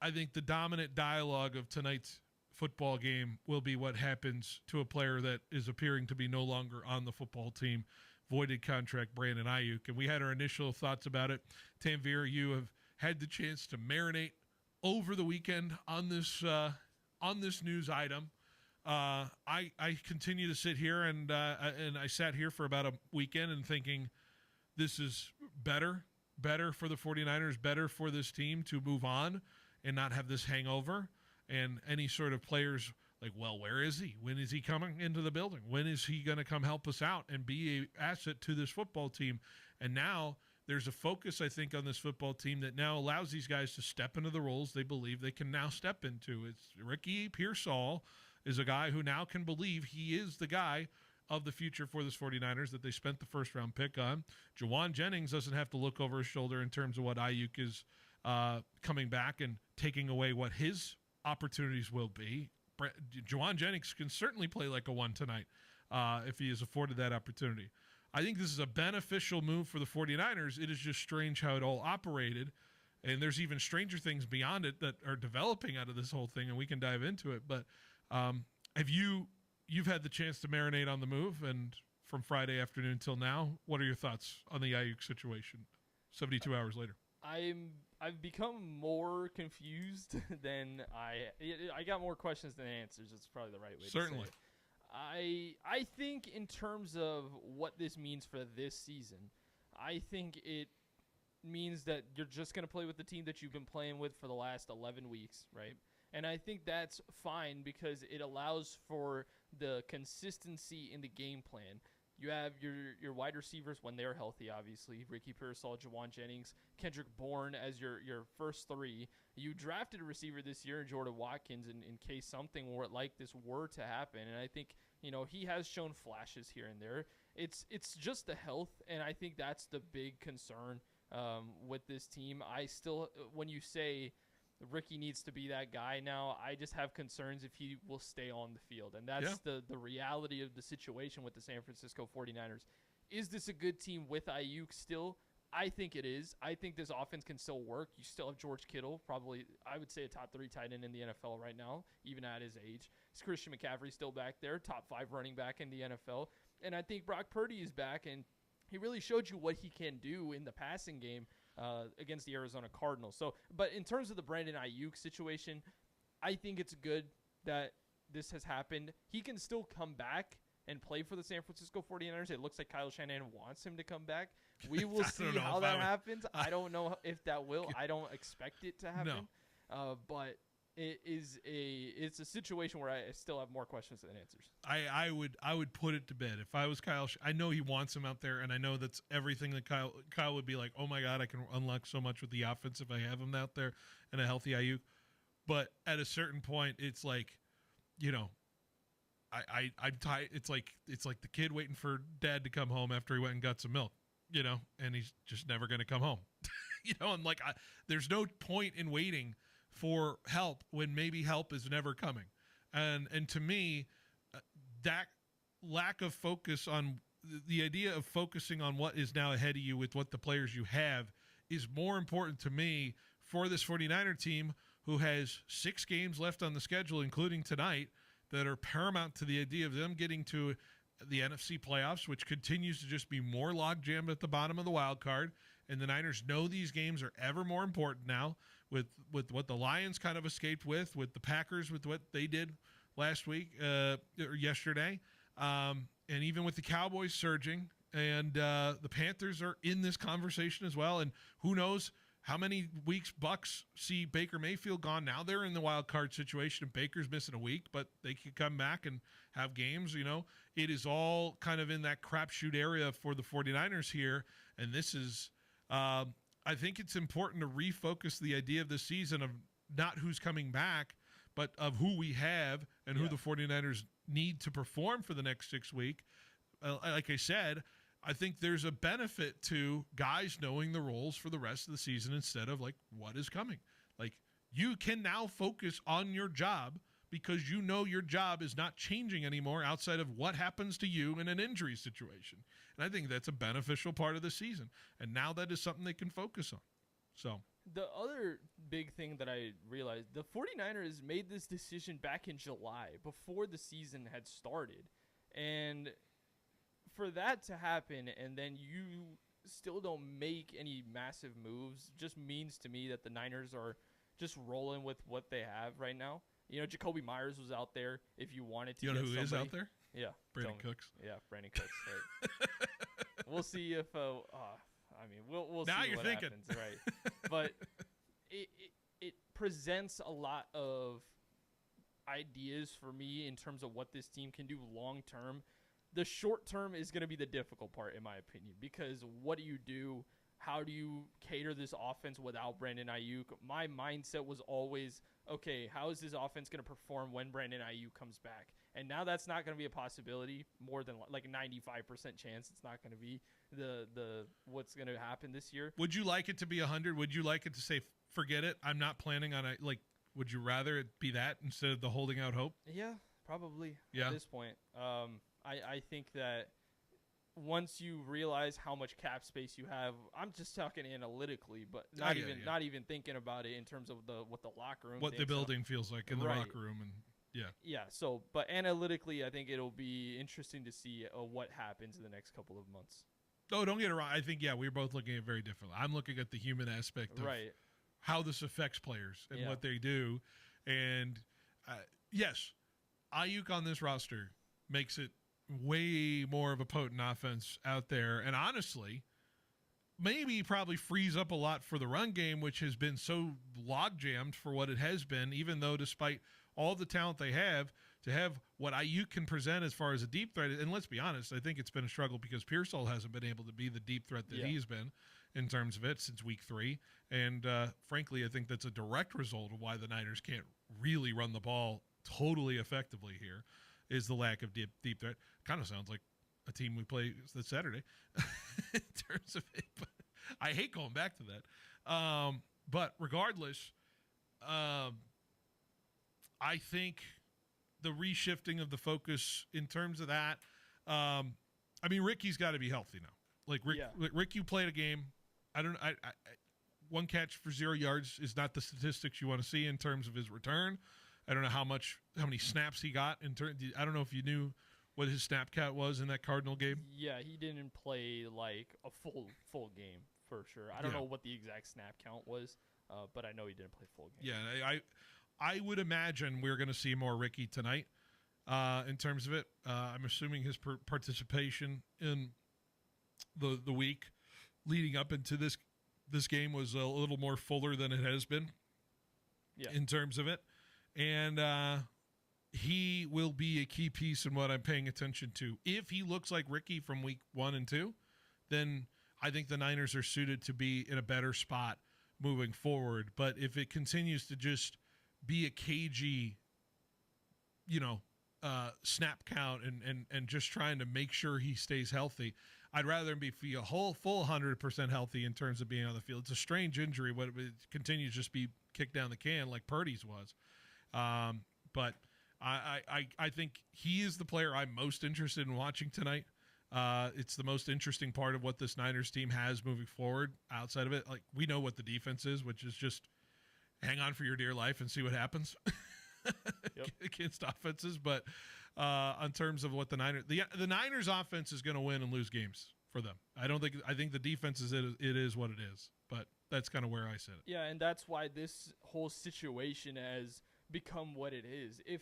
I think the dominant dialogue of tonight's football game will be what happens to a player that is appearing to be no longer on the football team. Voided contract, Brandon Ayuk. And we had our initial thoughts about it. Tanvir, you have had the chance to marinate over the weekend on this news item. I continue to sit here and I sat here for about a weekend and thinking this is better for the 49ers, better for this team to move on and not have this hangover. And any sort of players like, well, where is he? When is he coming into the building? When is he going to come help us out and be an asset to this football team? And now there's a focus, I think, on this football team that now allows these guys to step into the roles they believe they can now step into. It's Ricky Pearsall is a guy who now can believe he is the guy of the future for this 49ers that they spent the first-round pick on. Juwan Jennings doesn't have to look over his shoulder in terms of what Ayuk is coming back and taking away what his opportunities will be. Juwan Jennings can certainly play like a 1 tonight if he is afforded that opportunity. I think this is a beneficial move for the 49ers. It is just strange how it all operated, and there's even stranger things beyond it that are developing out of this whole thing, and we can dive into it. But you've had the chance to marinate on the move, and from Friday afternoon till now, what are your thoughts on the Ayuk situation 72 hours later? I've become more confused than I got more questions than answers. It's probably the right way Certainly. to say it. I think in terms of what this means for this season, I think it means that you're just going to play with the team that you've been playing with for the last 11 weeks, right? And I think that's fine because it allows for the consistency in the game plan. You have your wide receivers when they're healthy, obviously. Ricky Pearsall, Jawan Jennings, Kendrick Bourne as your first three. You drafted a receiver this year in Jordan Watkins in case something like this were to happen. And I think, he has shown flashes here and there. It's just the health, and I think that's the big concern with this team. I still, when you say Ricky needs to be that guy now, I just have concerns if he will stay on the field. And that's the reality of the situation with the San Francisco 49ers. Is this a good team with Ayuk still? I think it is. I think this offense can still work. You still have George Kittle, probably, I would say, a top 3 tight end in the NFL right now, even at his age. Is Christian McCaffrey still back there, top 5 running back in the NFL? And I think Brock Purdy is back, and he really showed you what he can do in the passing game against the Arizona Cardinals. So, but in terms of the Brandon Ayuk situation, I think it's good that this has happened. He can still come back and play for the San Francisco 49ers. It looks like Kyle Shanahan wants him to come back. We will see how that happens. I don't know if that will. I don't expect it to happen. No. But it's a situation where I still have more questions than answers. I would put it to bed if I was Kyle. I know he wants him out there, and I know that's everything that Kyle would be like. Oh my God, I can unlock so much with the offense if I have him out there and a healthy Ayuk. But at a certain point, it's like, I'm tired. It's like the kid waiting for dad to come home after he went and got some milk, and he's just never going to come home, and like there's no point in waiting for help when maybe help is never coming. And to me, that lack of focus on the idea of focusing on what is now ahead of you with what the players you have is more important to me for this 49er team who has 6 games left on the schedule, including tonight, that are paramount to the idea of them getting to the NFC playoffs, which continues to just be more logjammed at the bottom of the wild card. And the Niners know these games are ever more important now with what the Lions kind of escaped with the Packers, with what they did last week or yesterday, and even with the Cowboys surging. And the Panthers are in this conversation as well. And who knows how many weeks Bucks see Baker Mayfield gone. Now they're in the wild card situation, and Baker's missing a week, but they could come back and have games. It is all kind of in that crapshoot area for the 49ers here. And this is I think it's important to refocus the idea of the season of not who's coming back, but of who we have and who the 49ers need to perform for the next 6 weeks. Like I said, I think there's a benefit to guys knowing the roles for the rest of the season instead of like what is coming. Like you can now focus on your job because you know your job is not changing anymore outside of what happens to you in an injury situation. And I think that's a beneficial part of the season. And now that is something they can focus on. So the other big thing that I realized, the 49ers made this decision back in July before the season had started. And for that to happen and then you still don't make any massive moves just means to me that the Niners are just rolling with what they have right now. Jacoby Myers was out there if you wanted to. You know who somebody. Is out there? Yeah. Brandon Cooks. Yeah, Brandon Cooks. Right. We'll see if we'll now see you're what thinking. happens, right? But it presents a lot of ideas for me in terms of what this team can do long term. The short term is going to be the difficult part, in my opinion, because what do you do? How do you cater this offense without Brandon Ayuk? My mindset was always, okay, how is this offense going to perform when Brandon Ayuk comes back? And now that's not going to be a possibility. More than like a 95% chance it's not going to be the what's going to happen this year. Would you like it to be 100? Would you like it to say, forget it, I'm not planning on it? Like, would you rather it be that instead of the holding out hope? Yeah, probably at this point. I think that once you realize how much cap space you have, I'm just talking analytically, but not even thinking about it in terms of what the locker room, what the building feels like in the locker room, and yeah. So, but analytically, I think it'll be interesting to see what happens in the next couple of months. Oh, don't get it wrong. I think, we're both looking at it very differently. I'm looking at the human aspect of how this affects players and what they do. And, yes, Ayuk on this roster makes it way more of a potent offense out there. And honestly, maybe probably frees up a lot for the run game, which has been so log-jammed for what it has been, even though despite all the talent they have, to have what Ayuk can present as far as a deep threat. And let's be honest, I think it's been a struggle because Pearsall hasn't been able to be the deep threat that he's been in terms of it since week 3. And frankly, I think that's a direct result of why the Niners can't really run the ball totally effectively here, is the lack of deep threat. Kind of sounds like a team we play this Saturday in terms of it. But I hate going back to that. But regardless, I think the reshifting of the focus in terms of that, Ricky's got to be healthy now. Like Rick, you played a game. I one catch for 0 yards is not the statistics you want to see in terms of his return. I don't know how many snaps he got I don't know if you knew what his snap count was in that Cardinal game. Yeah, he didn't play like a full game for sure. I don't know what the exact snap count was, but I know he didn't play full game. Yeah, I would imagine we're going to see more Ricky tonight in terms of it. I'm assuming his participation in the week leading up into this game was a little more fuller than it has been in terms of it. And he will be a key piece in what I'm paying attention to. If he looks like Ricky from week 1 and 2, then I think the Niners are suited to be in a better spot moving forward. But if it continues to just be a cagey, snap count and just trying to make sure he stays healthy, I'd rather him be a full 100% healthy in terms of being on the field. It's a strange injury, but it continues to just be kicked down the can like Purdy's was. But I think he is the player I'm most interested in watching tonight. It's the most interesting part of what this Niners team has moving forward. Outside of it, like, we know what the defense is, which is just hang on for your dear life and see what happens against offenses. But in terms of what the Niners offense is going to win and lose games for them. I think the defense it is what it is. But that's kind of where I sit. Yeah, and that's why this whole situation has become what it is. If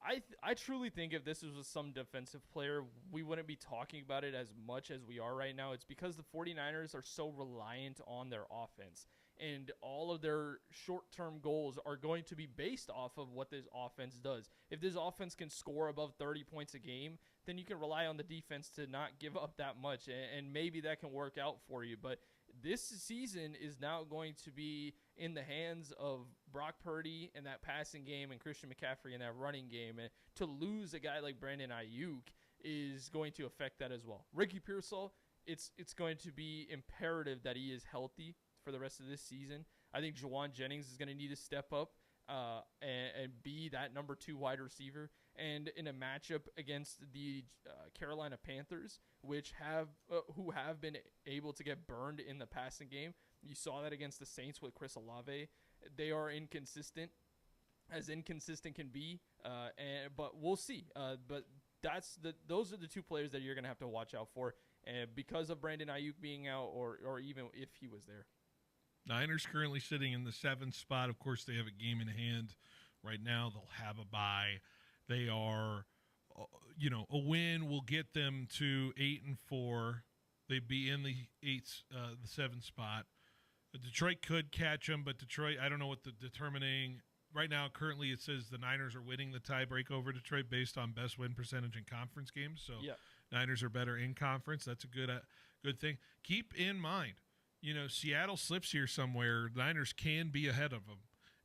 I truly think if this was some defensive player, we wouldn't be talking about it as much as we are right now. It's because the 49ers are so reliant on their offense, and all of their short-term goals are going to be based off of what this offense does. If this offense can score above 30 points a game, then you can rely on the defense to not give up that much, and maybe that can work out for you. But this season is now going to be in the hands of Brock Purdy in that passing game and Christian McCaffrey in that running game. And to lose a guy like Brandon Ayuk is going to affect that as well. Ricky Pearsall, it's going to be imperative that he is healthy for the rest of this season. I think Juwan Jennings is going to need to step up and be that number 2 wide receiver. And in a matchup against the Carolina Panthers, who have been able to get burned in the passing game, you saw that against the Saints with Chris Olave. They are inconsistent, as inconsistent can be, but we'll see. But those are the 2 players that you're going to have to watch out for, because of Brandon Ayuk being out, or even if he was there. Niners currently sitting in the 7th spot. Of course, they have a game in hand right now. They'll have a bye. They are, a win will get them to 8-4. They'd be in the 7th spot. Detroit could catch them, but Detroit, I don't know what the determining right now. Currently, it says the Niners are winning the tiebreak over Detroit based on best win percentage in conference games. So Niners are better in conference. That's a good thing. Keep in mind, Seattle slips here somewhere. Niners can be ahead of them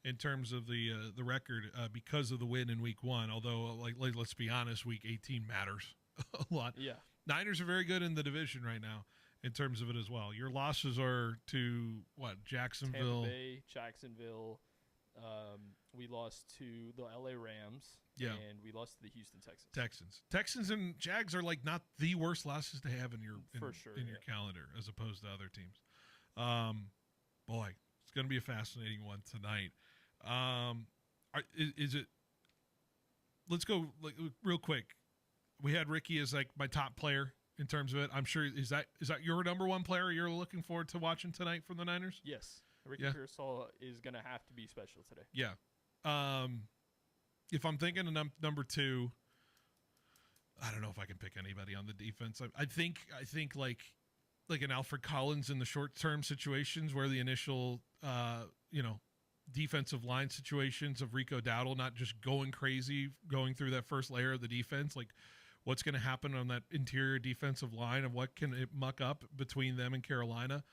in terms of the record because of the win in week 1. Although, let's be honest, week 18 matters a lot. Yeah, Niners are very good in the division right now in terms of it as well. Your losses are to Jacksonville, Tampa Bay, Jacksonville. We lost to the LA Rams. Yeah, and we lost to the Houston Texans. Texans and Jags are not the worst losses to have in your your calendar as opposed to other teams. Boy, it's going to be a fascinating one tonight. Is it? Let's go real quick. We had Ricky as my top player in terms of it. I'm sure is that your number one player you're looking forward to watching tonight from the Niners? Yes. Ricky Pearsall is going to have to be special today. Yeah. If I'm thinking of number 2, I don't know if I can pick anybody on the defense. I think like an Alfred Collins in the short-term situations where the initial, defensive line situations of Rico Dowdle not just going crazy, going through that first layer of the defense, like what's going to happen on that interior defensive line and what can it muck up between them and Carolina.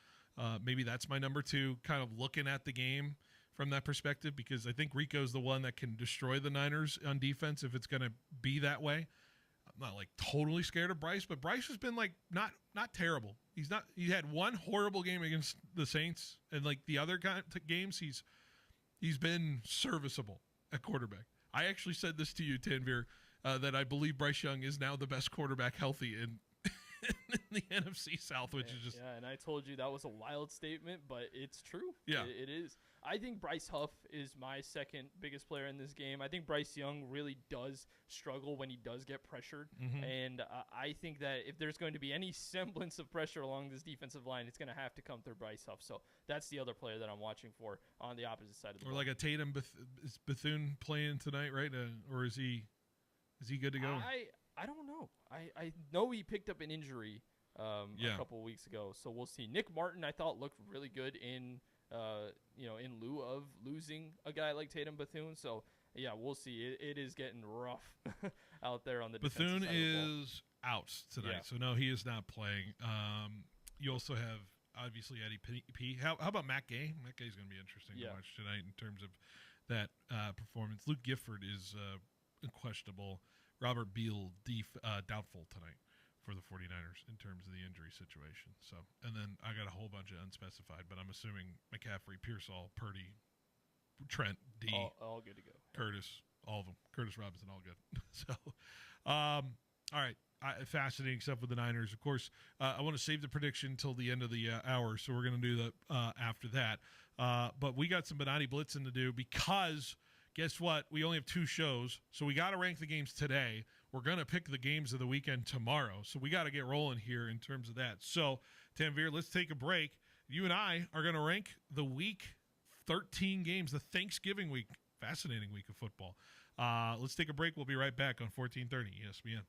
Maybe that's my number 2, kind of looking at the game from that perspective, because I think Rico's the one that can destroy the Niners on defense if it's going to be that way. I'm not like totally scared of Bryce, but Bryce has been like not terrible. He had one horrible game against the Saints, and like the other games he's been serviceable at quarterback. I actually said this to you, Tanvir, that I believe Bryce Young is now the best quarterback healthy in the NFC South, which is just... Yeah, and I told you that was a wild statement, but it's true. Yeah. It is. I think Bryce Huff is my second biggest player in this game. I think Bryce Young really does struggle when he does get pressured, and I think that if there's going to be any semblance of pressure along this defensive line, it's going to have to come through Bryce Huff. So that's the other player that I'm watching for on the opposite side of the ball. Or like a Tatum is Bethune playing tonight, right? Or is he good to go? I don't know. I know he picked up an injury a couple weeks ago, so we'll see. Nick Martin, I thought, looked really good in lieu of losing a guy like Tatum Bethune. So yeah, we'll see. It is getting rough out there on the Bethune defensive side of the ball. is out tonight, so no, he is not playing. You also have obviously Eddie P. How about Matt Gay? Matt Gay's going to be interesting to watch tonight in terms of that performance. Luke Gifford is questionable. Robert Beal doubtful tonight for the 49ers in terms of the injury situation. So, and then I got a whole bunch of unspecified, but I'm assuming McCaffrey, Pearsall, Purdy, Trent, D, all good to go. Curtis, all of them. Curtis Robinson, all good. So, all right. Fascinating stuff with the Niners. Of course, I want to save the prediction until the end of the hour, so we're going to do that after that. But we got some Benani Blitzing to do because guess what? We only have 2 shows, so we got to rank the games today. We're going to pick the games of the weekend tomorrow, so we got to get rolling here in terms of that. So, Tanvir, let's take a break. You and I are going to rank the week 13 games, the Thanksgiving week. Fascinating week of football. Let's take a break. We'll be right back on 1430 ESPN.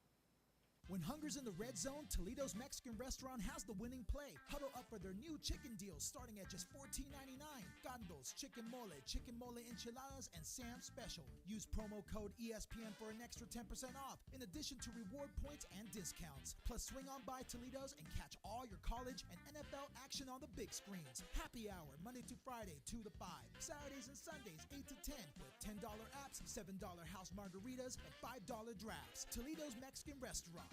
When hunger's in the red zone, Toledo's Mexican restaurant has the winning play. Huddle up for their new chicken deals starting at just $14.99. Gandos, chicken mole enchiladas, and Sam Special. Use promo code ESPN for an extra 10% off, in addition to reward points and discounts. Plus, swing on by Toledo's and catch all your college and NFL action on the big screens. Happy hour, Monday to Friday, 2 to 5. Saturdays and Sundays, 8 to 10, with $10 apps, $7 house margaritas, and $5 drafts. Toledo's Mexican Restaurant.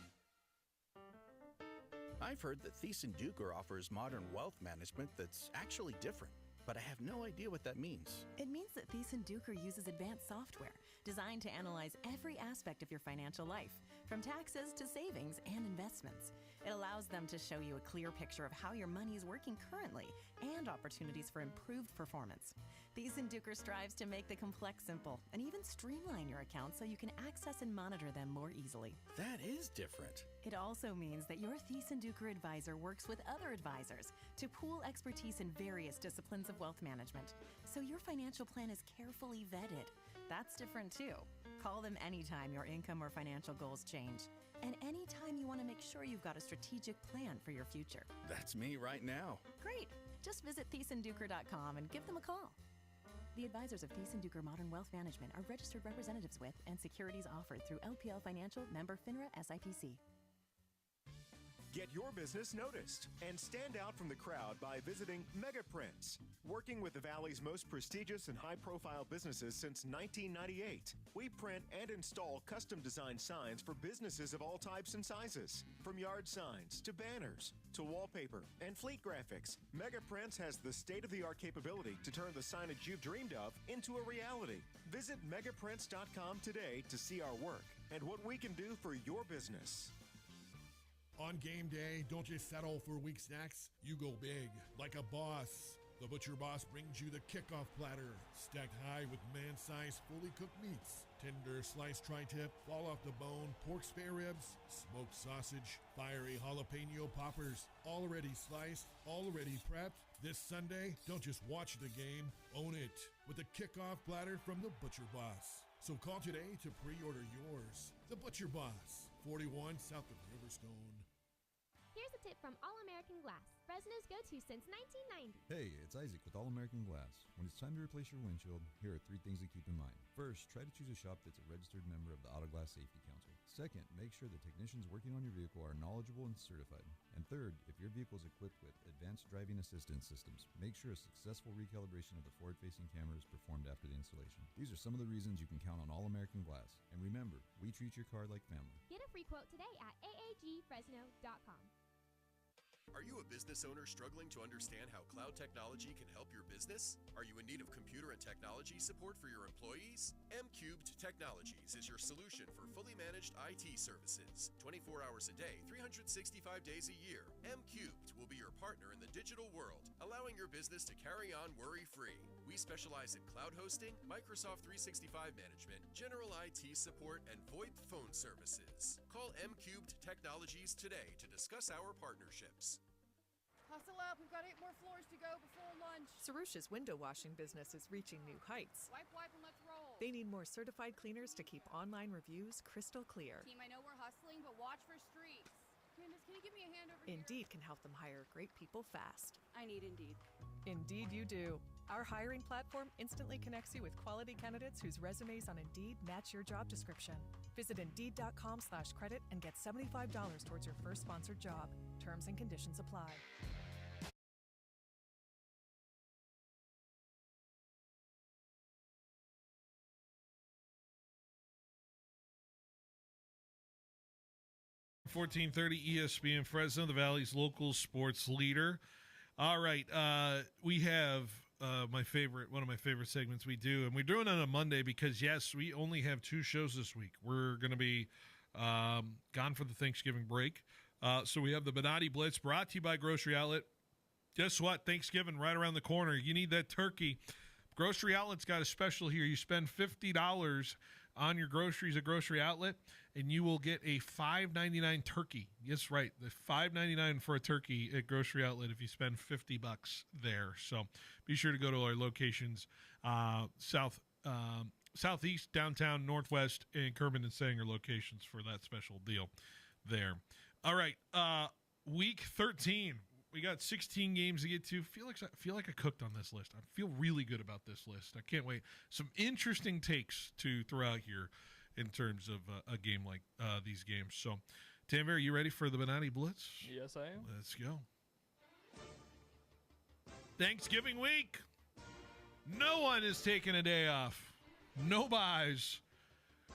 I've heard that Thiessen Duker offers modern wealth management that's actually different, but I have no idea what that means. It means that Thiessen Duker uses advanced software designed to analyze every aspect of your financial life, from taxes to savings and investments. It allows them to show you a clear picture of how your money is working currently and opportunities for improved performance. Thiessen Duker strives to make the complex simple and even streamline your accounts so you can access and monitor them more easily. That is different. It also means that your Thiessen Duker advisor works with other advisors to pool expertise in various disciplines of wealth management, so your financial plan is carefully vetted. That's different too. Call them anytime your income or financial goals change, and anytime you want to make sure you've got a strategic plan for your future. That's me right now. Great. Just visit ThiessenDuker.com and give them a call. The advisors of Thiessen Duker Modern Wealth Management are registered representatives with and securities offered through LPL Financial, member FINRA SIPC. Get your business noticed and stand out from the crowd by visiting MegaPrints. Working with the Valley's most prestigious and high-profile businesses since 1998, we print and install custom-designed signs for businesses of all types and sizes. From yard signs to banners to wallpaper and fleet graphics, MegaPrints has the state-of-the-art capability to turn the signage you've dreamed of into a reality. Visit megaprints.com today to see our work and what we can do for your business. On game day, don't just settle for weak snacks. You go big, like a boss. The Butcher Boss brings you the kickoff platter, stacked high with man-sized, fully cooked meats. Tender sliced tri-tip, fall off the bone, pork spare ribs, smoked sausage, fiery jalapeno poppers, already sliced, already prepped. This Sunday, don't just watch the game, own it with a kickoff platter from The Butcher Boss. So call today to pre-order yours. The Butcher Boss, 41 south of Riverstone. Here's a tip from All American Glass, Fresno's go-to since 1990. Hey, it's Isaac with All American Glass. When it's time to replace your windshield, here are 3 things to keep in mind. First, try to choose a shop that's a registered member of the Auto Glass Safety Council. Second, make sure the technicians working on your vehicle are knowledgeable and certified. And third, if your vehicle is equipped with advanced driving assistance systems, make sure a successful recalibration of the forward-facing camera is performed after the installation. These are some of the reasons you can count on All American Glass. And remember, we treat your car like family. Get a free quote today at aagfresno.com. Are you a business owner struggling to understand how cloud technology can help your business? Are you in need of computer and technology support for your employees? M-Cubed Technologies is your solution for fully managed IT services. 24 hours a day, 365 days a year. M-Cubed will be your partner in the digital world, allowing your business to carry on worry-free. We specialize in cloud hosting, Microsoft 365 management, general IT support, and VoIP phone services. Call M-Cubed Technologies today to discuss our partnerships. Hustle up, we've got 8 more floors to go before lunch. Sarusha's window washing business is reaching new heights. Wipe, and let's roll. They need more certified cleaners to keep online reviews crystal clear. Team, I know we're hustling, but watch for streaks. Candace, can you give me a hand over here? Indeed can help them hire great people fast. I need Indeed. Indeed you do. Our hiring platform instantly connects you with quality candidates whose resumes on Indeed match your job description. Visit Indeed.com/credit and get $75 towards your first sponsored job. Terms and conditions apply. $1430 ESPN Fresno, the Valley's local sports leader. All right, we have one of my favorite segments we do, and we're doing it on a Monday because, yes, we only have 2 shows this week. We're going to be gone for the Thanksgiving break. So we have the Benatti Blitz brought to you by Grocery Outlet. Guess what? Thanksgiving right around the corner. You need that turkey. Grocery Outlet's got a special here. You spend $50 on your groceries at Grocery Outlet, and you will get a $5.99 turkey. Yes, right. The $5.99 for a turkey at Grocery Outlet if you spend $50 there. So be sure to go to our locations, southeast, downtown, northwest, and Kerman and Sanger locations for that special deal there. All right, week 13. We got 16 games to get to. Feel like I cooked on this list. I feel really good about this list. I can't wait. Some interesting takes to throw out here in terms of a game like these games. So, Tanver, are you ready for the Benatti Blitz? Yes, I am. Let's go. Thanksgiving week. No one is taking a day off. No buys.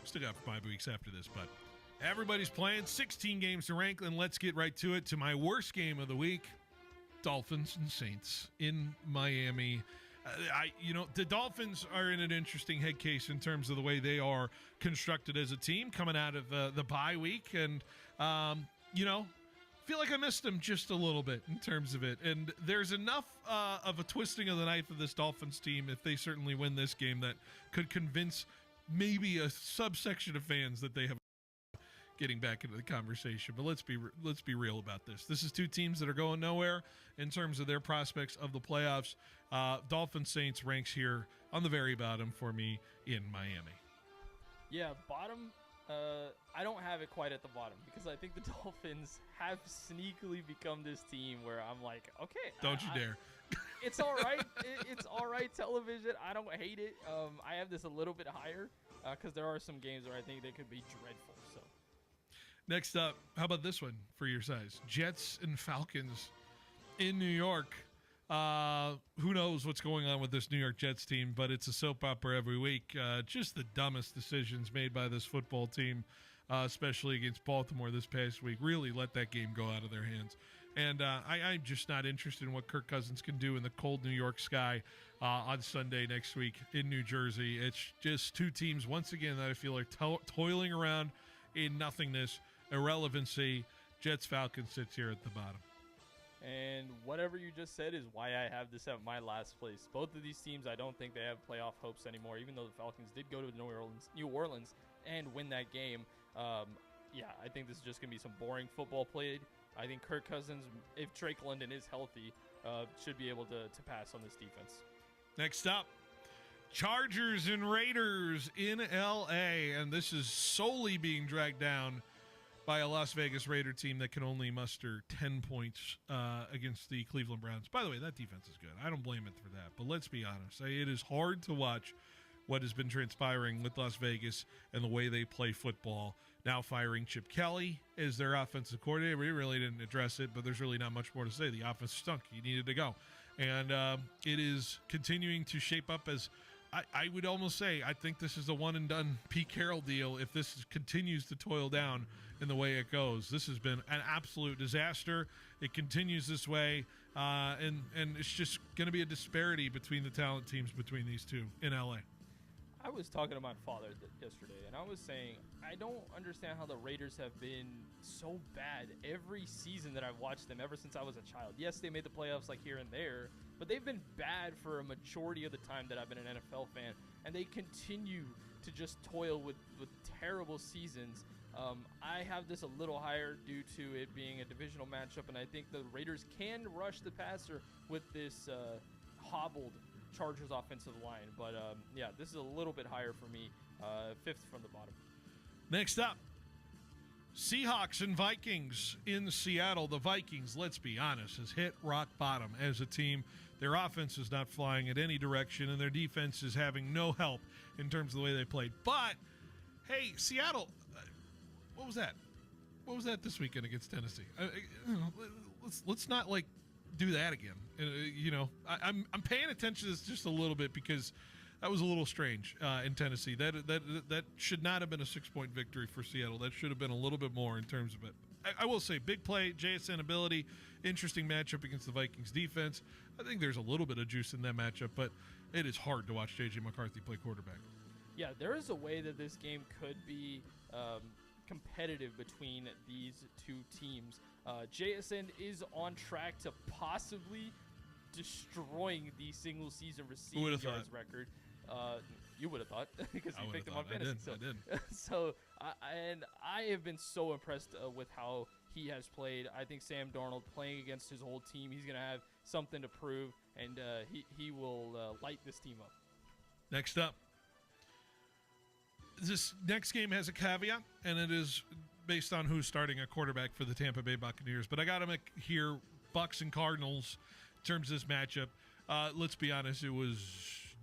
Still got 5 weeks after this, but everybody's playing. 16 games to rank, and let's get right to it. To my worst game of the week. Dolphins and Saints in Miami. The Dolphins are in an interesting head case in terms of the way they are constructed as a team coming out of the bye week. And, feel like I missed them just a little bit in terms of it. And there's enough of a twisting of the knife of this Dolphins team, if they certainly win this game, that could convince maybe a subsection of fans that they have getting back into the conversation. But let's be real about this. This is 2 teams that are going nowhere in terms of their prospects of the playoffs. Dolphins Saints ranks here on the very bottom for me in Miami. Yeah, bottom. I don't have it quite at the bottom because I think the Dolphins have sneakily become this team where I'm like, okay, don't you dare. It's all right. It's all right television. I don't hate it. I have this a little bit higher because there are some games where I think they could be dreadful. So. Next up, how about this one for your size? Jets and Falcons in New York. Who knows what's going on with this New York Jets team, but it's a soap opera every week. Just the dumbest decisions made by this football team, especially against Baltimore this past week, really let that game go out of their hands. And I'm just not interested in what Kirk Cousins can do in the cold New York sky on Sunday next week in New Jersey. It's just 2 teams, once again, that I feel like toiling around in nothingness. Irrelevancy. Jets Falcons sits here at the bottom. And whatever you just said is why I have this at my last place. Both of these teams, I don't think they have playoff hopes anymore, even though the Falcons did go to New Orleans and win that game. I think this is just going to be some boring football played. I think Kirk Cousins, if Drake London is healthy, should be able to pass on this defense. Next up, Chargers and Raiders in L.A., and this is solely being dragged down by a Las Vegas Raider team that can only muster 10 points against the Cleveland Browns. By the way, that defense is good. I don't blame it for that. But let's be honest. It is hard to watch what has been transpiring with Las Vegas and the way they play football. Now firing Chip Kelly as their offensive coordinator. We really didn't address it, but there's really not much more to say. The offense stunk. He needed to go. And it is continuing to shape up as I would almost say I think this is a one-and-done Pete Carroll deal if this continues to toil down in the way it goes. This has been an absolute disaster. It continues this way, and it's just going to be a disparity between the talent teams between these two in L.A. I was talking to my father yesterday, and I was saying I don't understand how the Raiders have been so bad every season that I've watched them ever since I was a child. Yes, they made the playoffs like here and there, but they've been bad for a majority of the time that I've been an NFL fan, and they continue to just toil with terrible seasons. I have this a little higher due to it being a divisional matchup, and I think the Raiders can rush the passer with this hobbled Chargers offensive line. But, this is a little bit higher for me, fifth from the bottom. Next up, Seahawks and Vikings in Seattle. The Vikings, let's be honest, has hit rock bottom as a team. Their offense is not flying in any direction, and their defense is having no help in terms of the way they played. But, hey, Seattle, what was that? What was that this weekend against Tennessee? Let's not, do that again. I'm paying attention to this just a little bit because that was a little strange in Tennessee. That should not have been a 6-point victory for Seattle. That should have been a little bit more in terms of it. I will say, big play, JSN ability, interesting matchup against the Vikings defense. I think there's a little bit of juice in that matchup, but it is hard to watch J.J. McCarthy play quarterback. Yeah, there is a way that this game could be competitive between these two teams. JSN is on track to possibly destroying the single-season receiving yards record. You would have thought because you picked him on fantasy. I did. So, I have been so impressed with how he has played. I think Sam Darnold playing against his whole team, he's going to have something to prove, and he will light this team up. Next up, this next game has a caveat, and it is based on who's starting a quarterback for the Tampa Bay Buccaneers. But I got to make here Bucs and Cardinals in terms of this matchup. Let's be honest, it was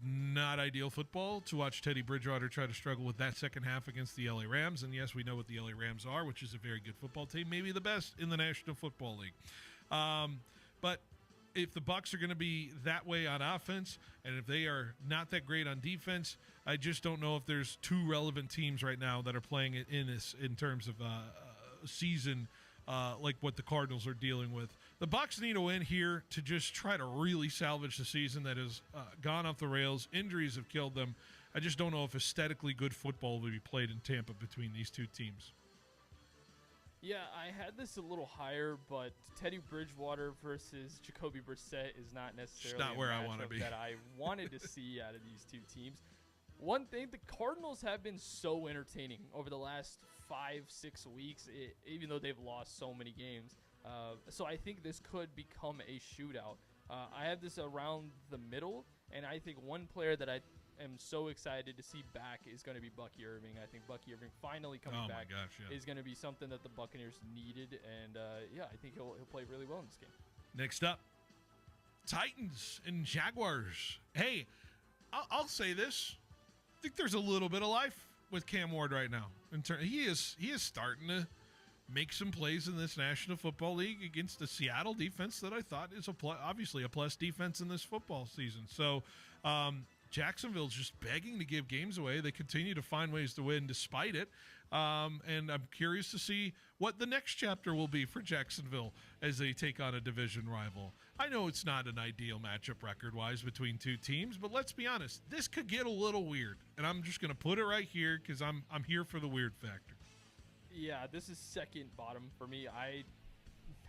not ideal football to watch Teddy Bridgewater try to struggle with that second half against the LA Rams. And yes, we know what the LA Rams are, which is a very good football team, maybe the best in the National Football League. But if the Bucs are going to be that way on offense, and if they are not that great on defense, I just don't know if there's two relevant teams right now that are playing it in terms of season like what the Cardinals are dealing with. The Bucs need a win here to just try to really salvage the season that has gone off the rails. Injuries have killed them. I just don't know if aesthetically good football will be played in Tampa between these two teams. Yeah, I had this a little higher, but Teddy Bridgewater versus Jacoby Brissett is not necessarily not where I want to be. That I wanted to see out of these two teams. One thing, the Cardinals have been so entertaining over the last 5-6 weeks, even though they've lost so many games. So I think this could become a shootout. I have this around the middle, and I think one player that I am so excited to see back is going to be Bucky Irving. I think Bucky Irving finally coming back is going to be something that the Buccaneers needed, and I think he'll play really well in this game. Next up, Titans and Jaguars. Hey, I'll say this. I think there's a little bit of life with Cam Ward right now. He is starting to make some plays in this National Football League against the Seattle defense that I thought is obviously a plus defense in this football season. So Jacksonville's just begging to give games away. They continue to find ways to win despite it. And I'm curious to see what the next chapter will be for Jacksonville as they take on a division rival. I know it's not an ideal matchup record-wise between two teams, but let's be honest, this could get a little weird. And I'm just going to put it right here because I'm here for the weird factor. Yeah, this is second bottom for me. I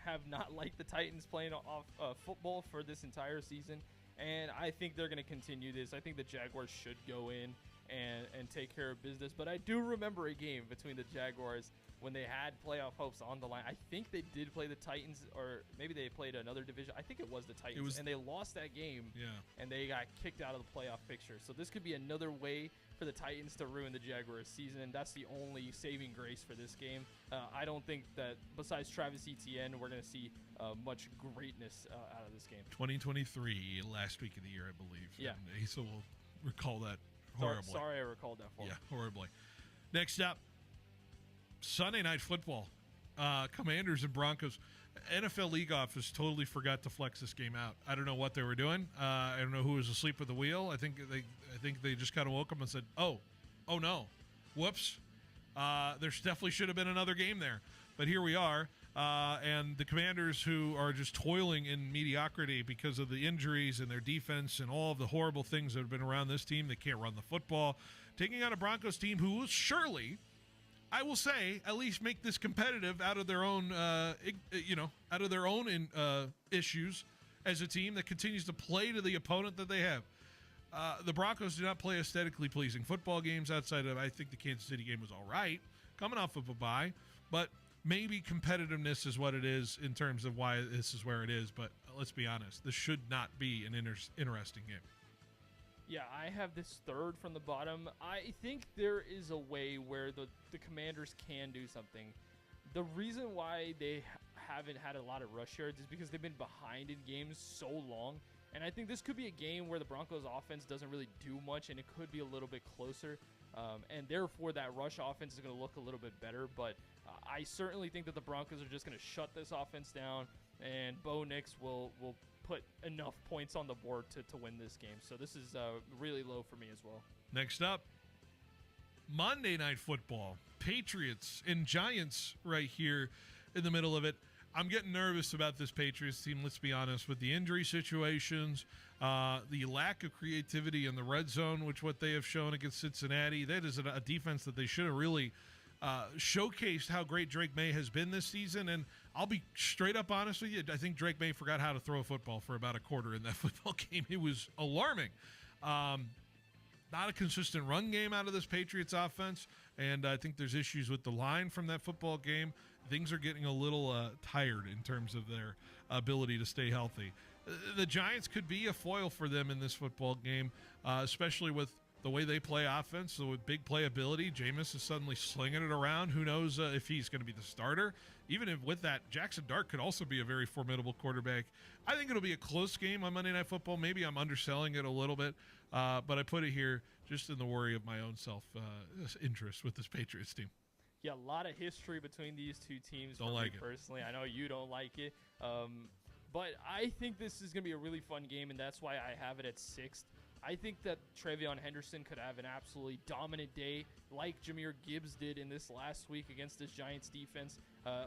have not liked the Titans playing off football for this entire season, and I think they're going to continue this. I think the Jaguars should go in and take care of business. But I do remember a game between the Jaguars when they had playoff hopes on the line. I think they did play the Titans, or maybe they played another division. I think it was the Titans, and they lost that game, and they got kicked out of the playoff picture. So this could be another way for the Titans to ruin the Jaguars' season, and that's the only saving grace for this game. I don't think that besides Travis Etienne, we're going to see much greatness out of this game. 2023, last week of the year, I believe. Yeah. And Asa will recall that horribly. Sorry I recalled that for him. Yeah, horribly. Next up, Sunday Night Football. Commanders and Broncos. NFL League office totally forgot to flex this game out. I don't know what they were doing. I don't know who was asleep at the wheel. I think they just kind of woke up and said, oh no, whoops. There definitely should have been another game there. But here we are. And the Commanders, who are just toiling in mediocrity because of the injuries and their defense and all of the horrible things that have been around this team. They can't run the football. Taking on a Broncos team who will surely, I will say, at least make this competitive out of their own, issues as a team that continues to play to the opponent that they have. The Broncos do not play aesthetically pleasing football games outside of, I think the Kansas City game was all right, coming off of a bye, but maybe competitiveness is what it is in terms of why this is where it is. But let's be honest, this should not be an interesting game. Yeah, I have this third from the bottom. I think there is a way where the Commanders can do something. The reason why they haven't had a lot of rush yards is because they've been behind in games so long. And I think this could be a game where the Broncos offense doesn't really do much, and it could be a little bit closer. And therefore, that rush offense is going to look a little bit better. But I certainly think that the Broncos are just going to shut this offense down, and Bo Nix will put enough points on the board to win this game. So this is really low for me as well. Next up, Monday Night Football. Patriots and Giants right here in the middle of it. I'm getting nervous about this Patriots team, let's be honest, with the injury situations, the lack of creativity in the red zone, which what they have shown against Cincinnati. That is a defense that they should have really showcased how great Drake May has been this season. And I'll be straight up honest with you, I think Drake May forgot how to throw a football for about a quarter in that football game. It was alarming. Not a consistent run game out of this Patriots offense, and I think there's issues with the line from that football game. Things are getting a little tired in terms of their ability to stay healthy. The Giants could be a foil for them in this football game, especially with the way they play offense. So with big playability, Jameis is suddenly slinging it around. Who knows if he's going to be the starter? Even if with that, Jackson Dart could also be a very formidable quarterback. I think it'll be a close game on Monday Night Football. Maybe I'm underselling it a little bit, but I put it here just in the worry of my own self-interest with this Patriots team. Yeah, a lot of history between these two teams. Don't like it. Personally, I know you don't like it. But I think this is going to be a really fun game, and that's why I have it at 6th. I think that Travion Henderson could have an absolutely dominant day like Jahmyr Gibbs did in this last week against this Giants defense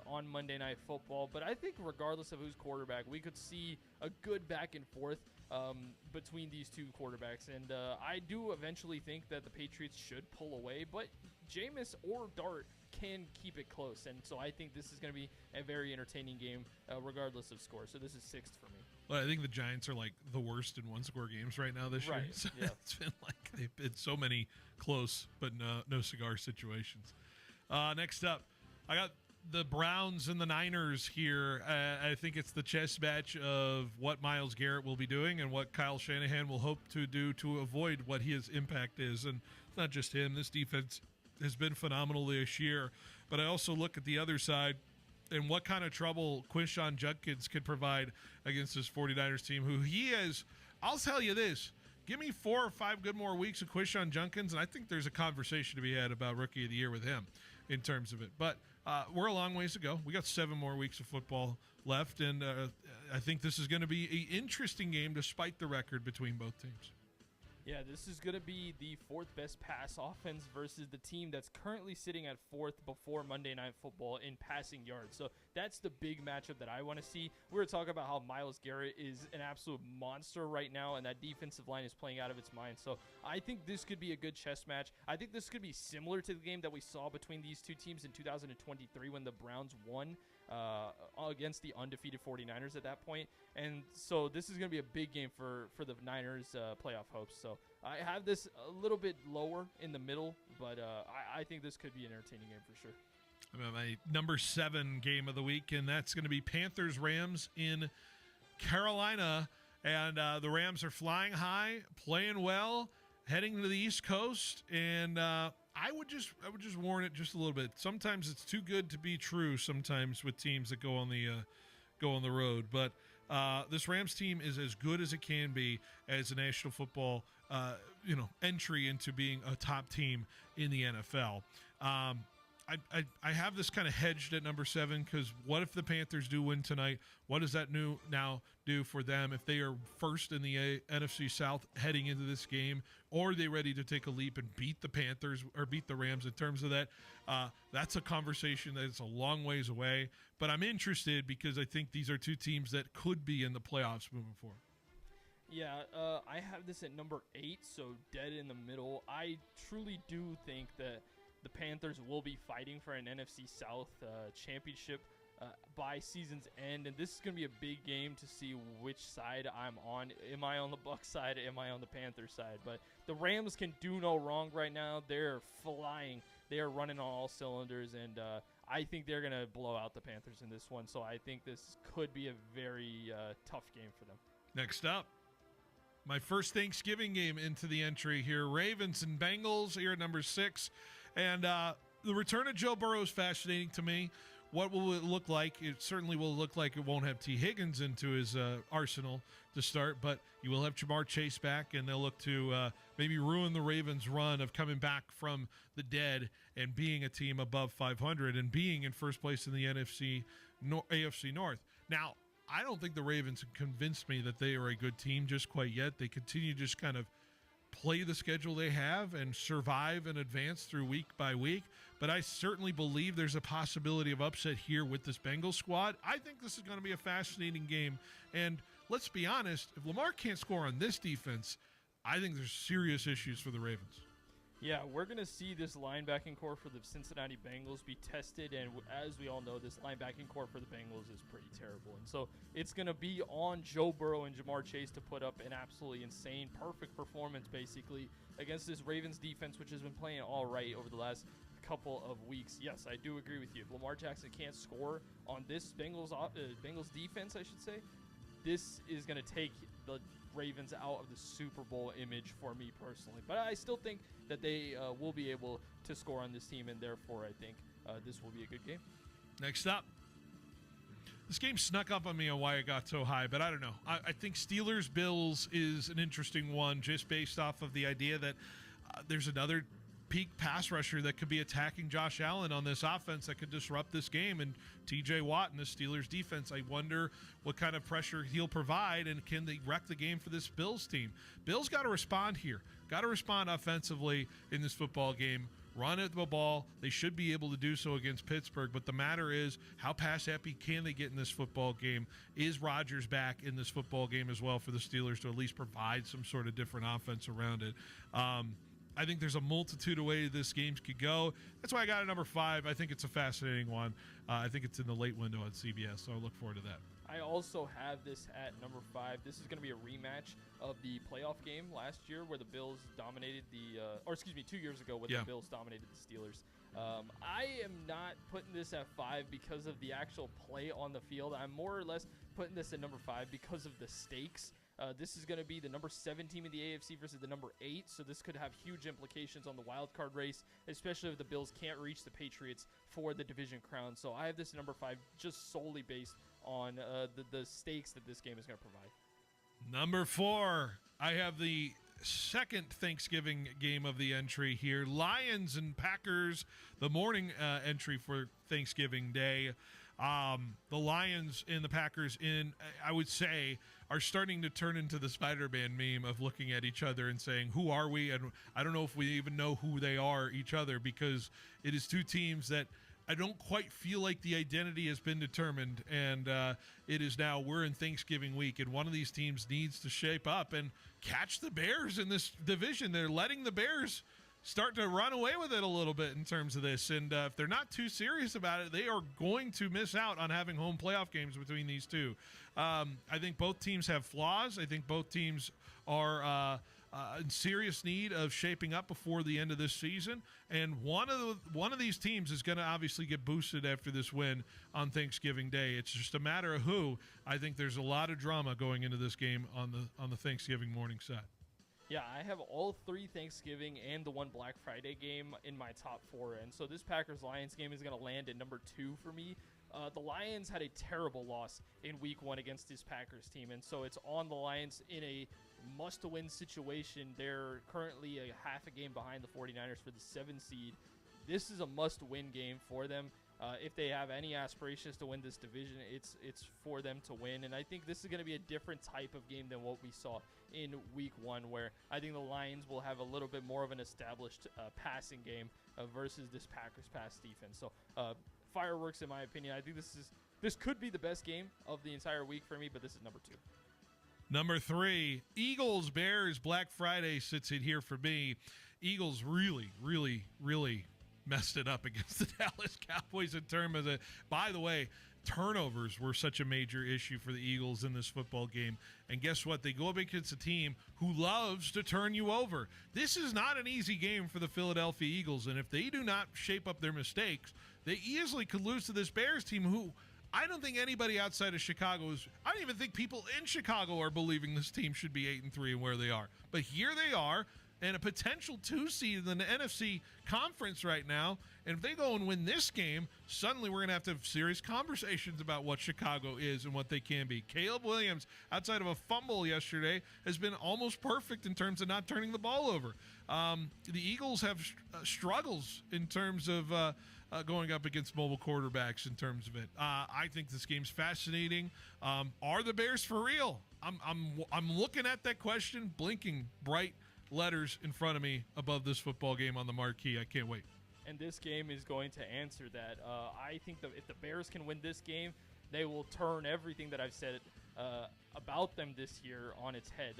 on Monday Night Football. But I think regardless of who's quarterback, we could see a good back and forth between these two quarterbacks. And I do eventually think that the Patriots should pull away, but Jameis or Dart can keep it close. And so I think this is going to be a very entertaining game regardless of score. So this is 6th for me. Well, I think the Giants are like the worst in one-score games right now this year. So yeah. It's been like they've been so many close but no cigar situations. Next up, I got the Browns and the Niners here. I think it's the chess match of what Myles Garrett will be doing and what Kyle Shanahan will hope to do to avoid what his impact is. And it's not just him. This defense has been phenomenal this year. But I also look at the other side and what kind of trouble Quinshon Judkins could provide against this 49ers team, who he has. I'll tell you this. Give me 4 or 5 good more weeks of Quinshon Judkins, and I think there's a conversation to be had about Rookie of the Year with him in terms of it. But we're a long ways to go. We got 7 more weeks of football left, and I think this is going to be an interesting game despite the record between both teams. Yeah, this is going to be the 4th best pass offense versus the team that's currently sitting at 4th before Monday Night Football in passing yards. So that's the big matchup that I want to see. We were talking about how Myles Garrett is an absolute monster right now, and that defensive line is playing out of its mind. So I think this could be a good chess match. I think this could be similar to the game that we saw between these two teams in 2023 when the Browns won. against the undefeated 49ers at that point. And so this is going to be a big game for the Niners playoff hopes. So I have this a little bit lower in the middle, but I think this could be an entertaining game for sure. I'm at my number 7 game of the week, and that's going to be Panthers-Rams in Carolina. And the Rams are flying high, playing well, heading to the East Coast, and I would just warn it just a little bit. Sometimes it's too good to be true. Sometimes with teams that go on the road, but this Rams team is as good as it can be as a National Football entry into being a top team in the NFL. I have this kind of hedged at number 7 because what if the Panthers do win tonight? What does that now do for them if they are first in the NFC South heading into this game? Or are they ready to take a leap and beat the Panthers or beat the Rams in terms of that? That's a conversation that's a long ways away. But I'm interested because I think these are two teams that could be in the playoffs moving forward. Yeah, I have this at number 8, so dead in the middle. I truly do think that the Panthers will be fighting for an NFC South championship by season's end, and this is going to be a big game to see which side I'm on. Am I on the Bucs side? Am I on the Panthers side? But the Rams can do no wrong right now. They're flying. They are running on all cylinders, and I think they're going to blow out the Panthers in this one. So I think this could be a very tough game for them. Next up, my first Thanksgiving game into the entry here. Ravens and Bengals here at number 6. And the return of Joe Burrow is fascinating to me. What will it look like? It certainly will look like it won't have T. Higgins into his arsenal to start, but you will have Jamar Chase back, and they'll look to maybe ruin the Ravens' run of coming back from the dead and being a team above 500 and being in first place in the AFC North. Now, I don't think the Ravens have convinced me that they are a good team just quite yet. They continue to just kind of play the schedule they have and survive and advance through week by week. But I certainly believe there's a possibility of upset here with this Bengals squad. I think this is going to be a fascinating game. And let's be honest, if Lamar can't score on this defense, I think there's serious issues for the Ravens. Yeah, we're going to see this linebacking core for the Cincinnati Bengals be tested, and as we all know, this linebacking core for the Bengals is pretty terrible. And so it's going to be on Joe Burrow and Jamar Chase to put up an absolutely insane, perfect performance, basically, against this Ravens defense, which has been playing all right over the last couple of weeks. Yes, I do agree with you. If Lamar Jackson can't score on this Bengals defense, I should say, this is going to take the Ravens out of the Super Bowl image for me personally. But I still think that they will be able to score on this team, and therefore I think this will be a good game. Next up, this game snuck up on me on why it got so high, but I don't know. I think Steelers-Bills is an interesting one just based off of the idea that there's another peak pass rusher that could be attacking Josh Allen on this offense that could disrupt this game, and TJ Watt and the Steelers defense. I wonder what kind of pressure he'll provide, and can they wreck the game for this Bills team? Bills got to respond here. Got to respond offensively in this football game. Run at the ball. They should be able to do so against Pittsburgh, but the matter is, how pass happy can they get in this football game? Is Rodgers back in this football game as well for the Steelers to at least provide some sort of different offense around it? I think there's a multitude of ways this game could go. That's why I got it number 5. I think it's a fascinating one. I think it's in the late window on CBS, so I look forward to that. I also have this at number 5. This is going to be a rematch of the playoff game last year where the Bills dominated 2 years ago where the Bills dominated the Steelers. I am not putting this at 5 because of the actual play on the field. I'm more or less putting this at number 5 because of the stakes. This is going to be the number 7 team in the AFC versus the number 8, so this could have huge implications on the wild card race, especially if the Bills can't reach the Patriots for the division crown. So I have this at number 5 just solely based on the stakes that this game is going to provide. Number 4, I have the second Thanksgiving game of the entry here. Lions and Packers, the morning entry for Thanksgiving Day. The Lions and the Packers, I would say, are starting to turn into the Spider-Man meme of looking at each other and saying, who are we? And I don't know if we even know who they are, each other, because it is two teams that I don't quite feel like the identity has been determined. And it is now, we're in Thanksgiving week, and one of these teams needs to shape up and catch the Bears in this division. They're letting the Bears start to run away with it a little bit in terms of this. And if they're not too serious about it, they are going to miss out on having home playoff games between these two. I think both teams have flaws. I think both teams are in serious need of shaping up before the end of this season. And one of these teams is going to obviously get boosted after this win on Thanksgiving Day. It's just a matter of who. I think there's a lot of drama going into this game on the Thanksgiving morning set. Yeah, I have all 3 Thanksgiving and the one Black Friday game in my top 4. And so this Packers-Lions game is going to land at number 2 for me. The Lions had a terrible loss in week 1 against this Packers team. And so it's on the Lions in a must-win situation. They're currently a half a game behind the 49ers for the 7 seed. This is a must-win game for them. If they have any aspirations to win this division, it's for them to win. And I think this is going to be a different type of game than what we saw in week 1, where I think the Lions will have a little bit more of an established passing game versus this Packers pass defense. So fireworks, in my opinion. I think this could be the best game of the entire week for me, but this is number 2. Number 3, Eagles, Bears, Black Friday sits it here for me. Eagles really, really, really messed it up against the Dallas Cowboys in terms of it. By the way, turnovers were such a major issue for the Eagles in this football game. And guess what? They go up against a team who loves to turn you over. This is not an easy game for the Philadelphia Eagles. And if they do not shape up their mistakes, they easily could lose to this Bears team who I don't think anybody outside of Chicago is. I don't even think people in Chicago are believing this team should be 8-3 and where they are. But here they are, and a potential 2 seed in the NFC conference right now. And if they go and win this game, suddenly we're going to have serious conversations about what Chicago is and what they can be. Caleb Williams, outside of a fumble yesterday, has been almost perfect in terms of not turning the ball over. The Eagles have struggles in terms of going up against mobile quarterbacks in terms of it. I think this game's fascinating. Are the Bears for real? I'm looking at that question, blinking bright letters in front of me above this football game on the marquee. I can't wait. And this game is going to answer that. I think that if the Bears can win this game, they will turn everything that I've said about them this year on its head.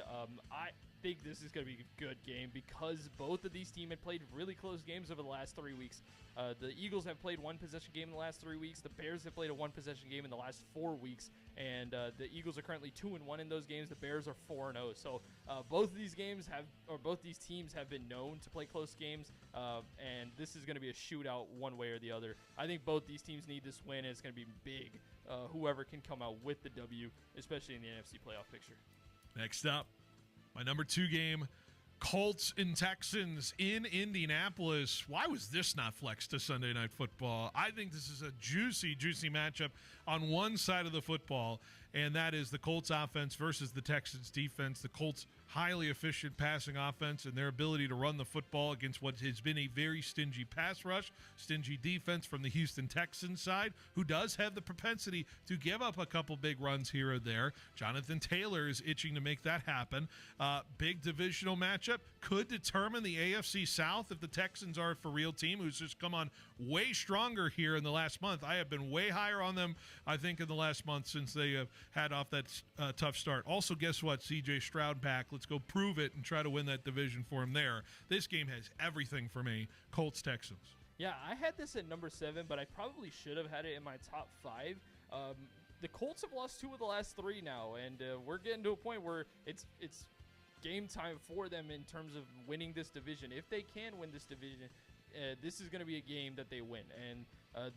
I think this is going to be a good game because both of these teams have played really close games over the last 3 weeks. The Eagles have played one possession game in the last 3 weeks. The Bears have played a one possession game in the last 4 weeks. And the Eagles are currently 2-1 in those games. The Bears are 4-0. So both of these both these teams have been known to play close games. And this is going to be a shootout one way or the other. I think both these teams need this win, and it's going to be big. Whoever can come out with the W, especially in the NFC playoff picture. Next up, my number 2 game, Colts and Texans in Indianapolis. Why was this not flexed to Sunday Night Football? I think this is a juicy, juicy matchup on one side of the football, and that is the Colts offense versus the Texans defense. The Colts highly efficient passing offense and their ability to run the football against what has been a very stingy pass rush, stingy defense from the Houston Texans side, who does have the propensity to give up a couple big runs here or there. Jonathan Taylor is itching to make that happen. Big divisional matchup could determine the AFC South if the Texans are a for-real team who's just come on way stronger here in the last month. I have been way higher on them, I think, in the last month since they have had off that tough start. Also, guess what? C.J. Stroud back. Let's go prove it and try to win that division for him there. This game has everything for me. Colts, Texans. Yeah, I had this at number 7, but I probably should have had it in my top 5. The Colts have lost 2 of the last 3 now, and we're getting to a point where it's game time for them in terms of winning this division. If they can win this division, this is going to be a game that they win. And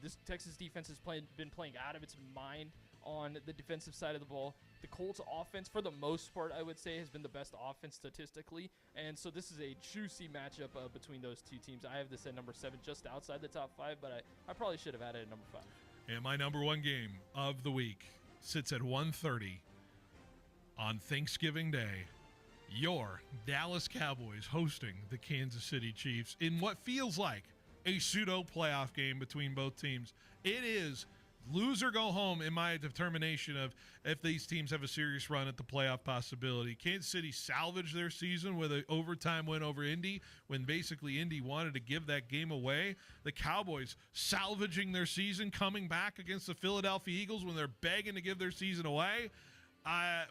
this Texas defense has been playing out of its mind on the defensive side of the ball. The Colts offense, for the most part, I would say, has been the best offense statistically. And so this is a juicy matchup between those two teams. I have this at number 7, just outside the top 5, but I probably should have had it at number 5. And my number 1 game of the week sits at 1:30 on Thanksgiving Day. Your Dallas Cowboys hosting the Kansas City Chiefs in what feels like a pseudo playoff game between both teams. It is lose or go home in my determination of if these teams have a serious run at the playoff possibility. Kansas City salvaged their season with an overtime win over Indy when basically Indy wanted to give that game away. The Cowboys salvaging their season, coming back against the Philadelphia Eagles when they're begging to give their season away.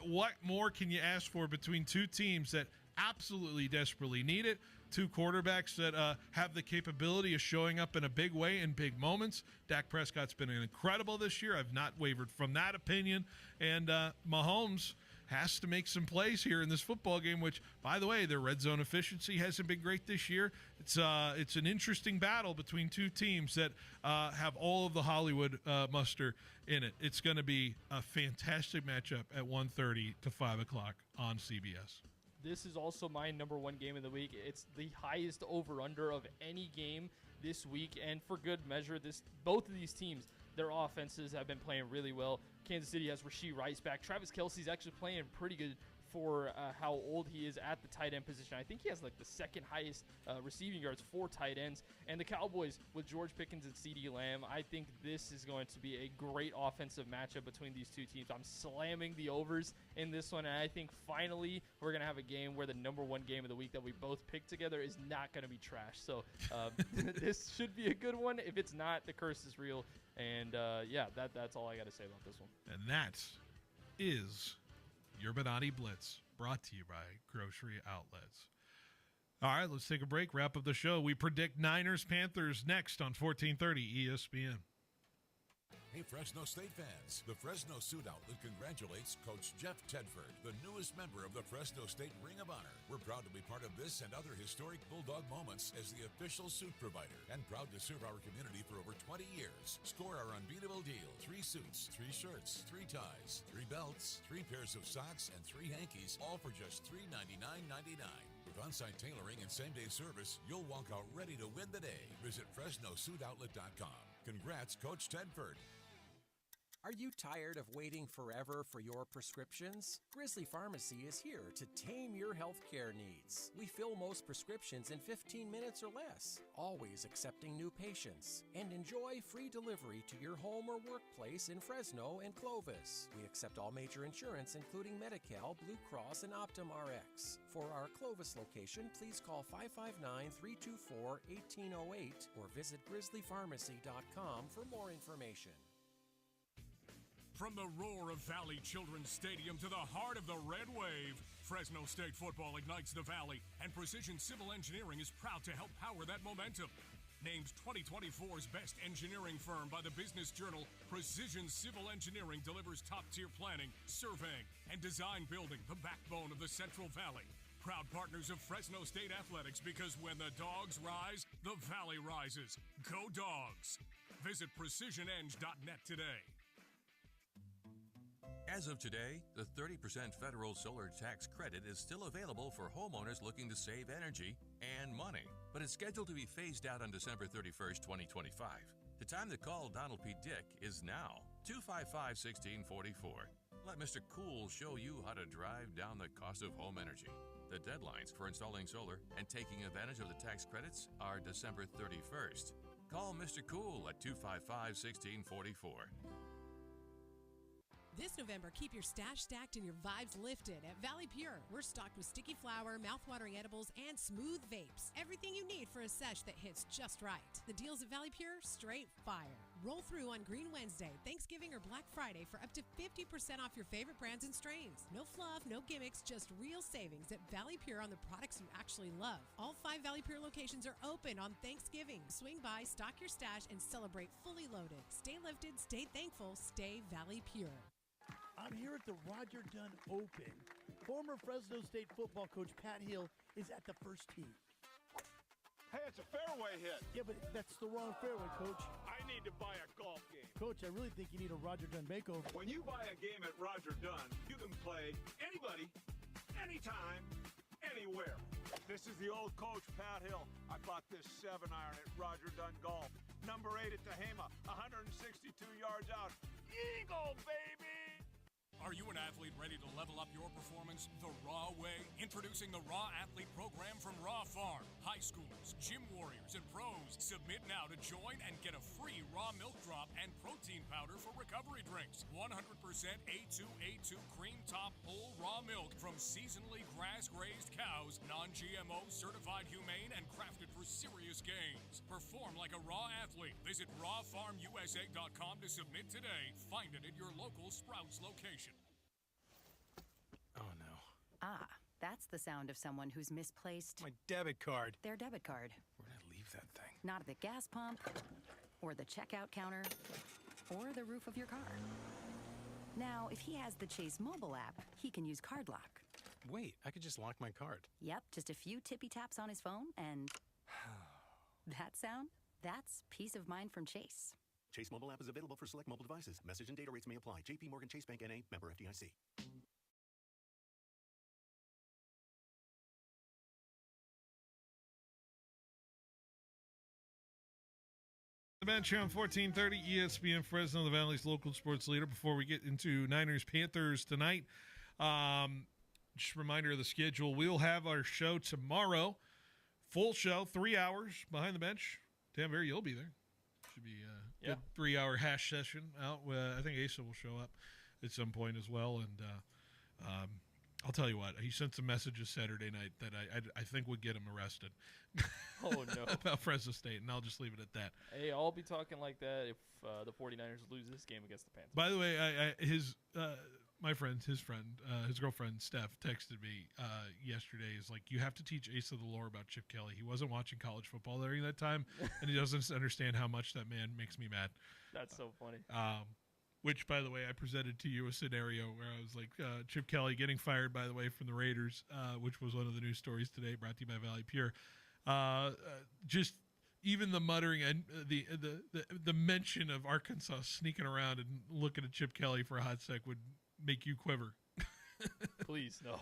What more can you ask for between two teams that absolutely desperately need it? two quarterbacks that have the capability of showing up in a big way in big moments. Dak Prescott's been incredible this year. I've not wavered from that opinion. And Mahomes has to make some plays here in this football game, which, by the way, their red zone efficiency hasn't been great this year. It's an interesting battle between two teams that have all of the Hollywood muster in it. It's going to be a fantastic matchup at 1:30 to 5 o'clock on CBS. This is also my number one game of the week. It's the highest over-under of any game this week, and for good measure, both of these teams, their offenses have been playing really well. Kansas City has Rashee Rice back. Travis Kelce's actually playing pretty good for how old he is at the tight end position. I think he has like the second highest receiving yards for tight ends. And the Cowboys with George Pickens and CeeDee Lamb, I think this is going to be a great offensive matchup between these two teams. I'm slamming the overs in this one, and I think finally we're going to have a game where the number one game of the week that we both picked together is not going to be trash. So this should be a good one. If it's not, the curse is real. And that's all I got to say about this one. And that is your Benati Blitz, brought to you by Grocery Outlets. All right, let's take a break, wrap up the show. We predict Niners-Panthers next on 1430 ESPN. Hey, Fresno State fans. The Fresno Suit Outlet congratulates Coach Jeff Tedford, the newest member of the Fresno State Ring of Honor. We're proud to be part of this and other historic Bulldog moments as the official suit provider, and proud to serve our community for over 20 years. Score our unbeatable deal: 3 suits, 3 shirts, 3 ties, 3 belts, 3 pairs of socks, and 3 hankies, all for just $399.99. With on-site tailoring and same-day service, you'll walk out ready to win the day. Visit FresnoSuitOutlet.com. Congrats, Coach Tedford. Are you tired of waiting forever for your prescriptions? Grizzly Pharmacy is here to tame your healthcare needs. We fill most prescriptions in 15 minutes or less, always accepting new patients. And enjoy free delivery to your home or workplace in Fresno and Clovis. We accept all major insurance, including Medi-Cal, Blue Cross, and Optum Rx. For our Clovis location, please call 559-324-1808 or visit grizzlypharmacy.com for more information. From the roar of Valley Children's Stadium to the heart of the Red Wave, Fresno State football ignites the Valley, and Precision Civil Engineering is proud to help power that momentum. Named 2024's best engineering firm by the Business Journal, Precision Civil Engineering delivers top-tier planning, surveying, and design building, the backbone of the Central Valley. Proud partners of Fresno State Athletics, because when the dogs rise, the Valley rises. Go Dogs! Visit precisioneng.net today. As of today, the 30% federal solar tax credit is still available for homeowners looking to save energy and money, but it's scheduled to be phased out on December 31st, 2025. The time to call Donald P. Dick is now, 255-1644. Let Mr. Cool show you how to drive down the cost of home energy. The deadlines for installing solar and taking advantage of the tax credits are December 31st. Call Mr. Cool at 255-1644. This November, keep your stash stacked and your vibes lifted at Valley Pure. We're stocked with sticky flower, mouthwatering edibles, and smooth vapes. Everything you need for a sesh that hits just right. The deals at Valley Pure, straight fire. Roll through on Green Wednesday, Thanksgiving, or Black Friday for up to 50% off your favorite brands and strains. No fluff, no gimmicks, just real savings at Valley Pure on the products you actually love. All 5 Valley Pure locations are open on Thanksgiving. Swing by, stock your stash, and celebrate fully loaded. Stay lifted, stay thankful, stay Valley Pure. I'm here at the Roger Dunn Open. Former Fresno State football coach Pat Hill is at the first tee. Hey, it's a fairway hit. Yeah, but that's the wrong fairway, Coach. I need to buy a golf game. Coach, I really think you need a Roger Dunn makeover. When you buy a game at Roger Dunn, you can play anybody, anytime, anywhere. This is the old coach, Pat Hill. I bought this 7-iron at Roger Dunn Golf. Number 8 at Tehama, 162 yards out. Eagle, baby! Are you an athlete ready to level up your performance the raw way? Introducing the Raw Athlete Program from Raw Farm. High schoolers, gym warriors, and pros. Submit now to join and get a free raw milk drop and protein powder for recovery drinks. 100% A2A2 cream top whole raw milk from seasonally grass-raised cows, non-GMO, certified humane, and crafted for serious gains. Perform like a raw athlete. Visit rawfarmusa.com to submit today. Find it at your local Sprouts location. Oh, no. Ah, That's the sound of someone who's misplaced My debit card. their debit card. Where'd I leave that thing? Not at the gas pump, or the checkout counter, or the roof of your car. Now, if he has the Chase mobile app, he can use Card Lock. Wait, I could just lock my card. Yep, just a few tippy taps on his phone, and that sound? That's peace of mind from Chase. Chase mobile app is available for select mobile devices. Message and data rates may apply. JP Morgan Chase Bank N.A. Member FDIC. The bench here on 1430 ESPN Fresno, the Valley's local sports leader. Before we get into Niners-Panthers tonight, just a reminder of the schedule. We'll have our show tomorrow. Full show, 3 hours behind the bench. Danbury, you'll be there. Should be a good 3-hour hash session out. I think Asa will show up at some point as well. And I'll tell you what, he sent some messages Saturday night that I think would get him arrested. Oh, no. About Fresno State, and I'll just leave it at that. Hey, I'll be talking like that if the 49ers lose this game against the Panthers. By the way, his girlfriend, Steph, texted me yesterday. Is like, you have to teach Asa the lore about Chip Kelly. He wasn't watching college football during that time, and he doesn't understand how much that man makes me mad. That's so funny. Which, by the way, I presented to you a scenario where I was like, Chip Kelly getting fired, by the way, from the Raiders, which was one of the news stories today, brought to you by Valley Pure. Just even the muttering and the mention of Arkansas sneaking around and looking at Chip Kelly for a hot sec would make you quiver. Please, no.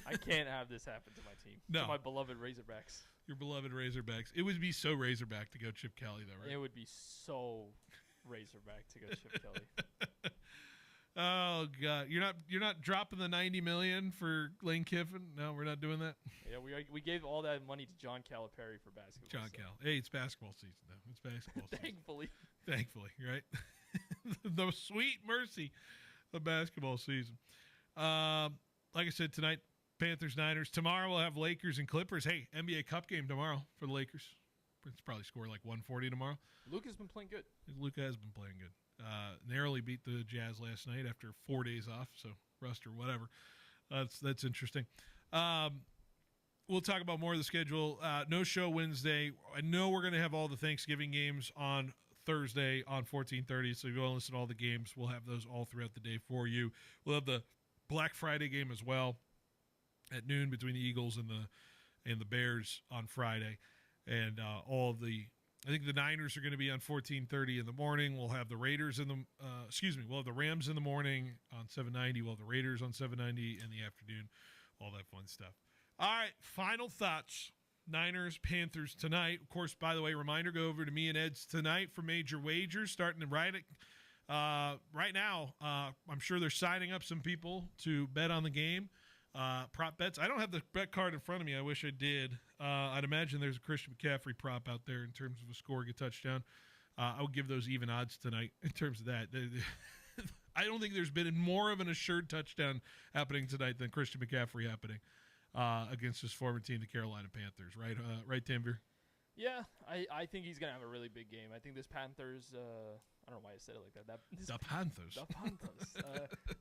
I can't have this happen to my team. No. To my beloved Razorbacks. Your beloved Razorbacks. It would be so Razorback to go Chip Kelly, though, right? It would be so Razorback to go Chip Kelly. Oh God, you're not dropping the $90 million for Lane Kiffin? No, we're not doing that. Yeah, we gave all that money to John Calipari for basketball. John Cal. Hey, it's basketball season though. It's basketball season. Thankfully, right? The sweet mercy of basketball season. Like I said, tonight, Panthers, Niners. Tomorrow we'll have Lakers and Clippers. Hey, NBA Cup game tomorrow for the Lakers. It's probably score like 140 tomorrow. Luka's been playing good. Luka has been playing good. Narrowly beat the Jazz last night after 4 days off, so rust or whatever. That's interesting. We'll talk about more of the schedule. No show Wednesday. I know we're going to have all the Thanksgiving games on Thursday on 1430, so if you want to listen to all the games, we'll have those all throughout the day for you. We'll have the Black Friday game as well at noon between the Eagles and the Bears on Friday. And I think the Niners are going to be on 1430 in the morning. We'll have the Raiders we'll have the Rams in the morning on 790. We'll have the Raiders on 790 in the afternoon. All that fun stuff. All right, final thoughts. Niners, Panthers tonight. Of course, by the way, reminder, go over to me and Ed's tonight for Major Wagers, starting to right now. I'm sure they're signing up some people to bet on the game. Prop bets. I don't have the bet card in front of me. I wish I did. I'd imagine there's a Christian McCaffrey prop out there in terms of a scoring a touchdown. I would give those even odds tonight in terms of that. I don't think there's been more of an assured touchdown happening tonight than Christian McCaffrey happening against his former team, the Carolina Panthers. Right, Tanvir? Yeah, I think he's going to have a really big game. I think this Panthers I don't know why I said it like that. The Panthers. The Panthers.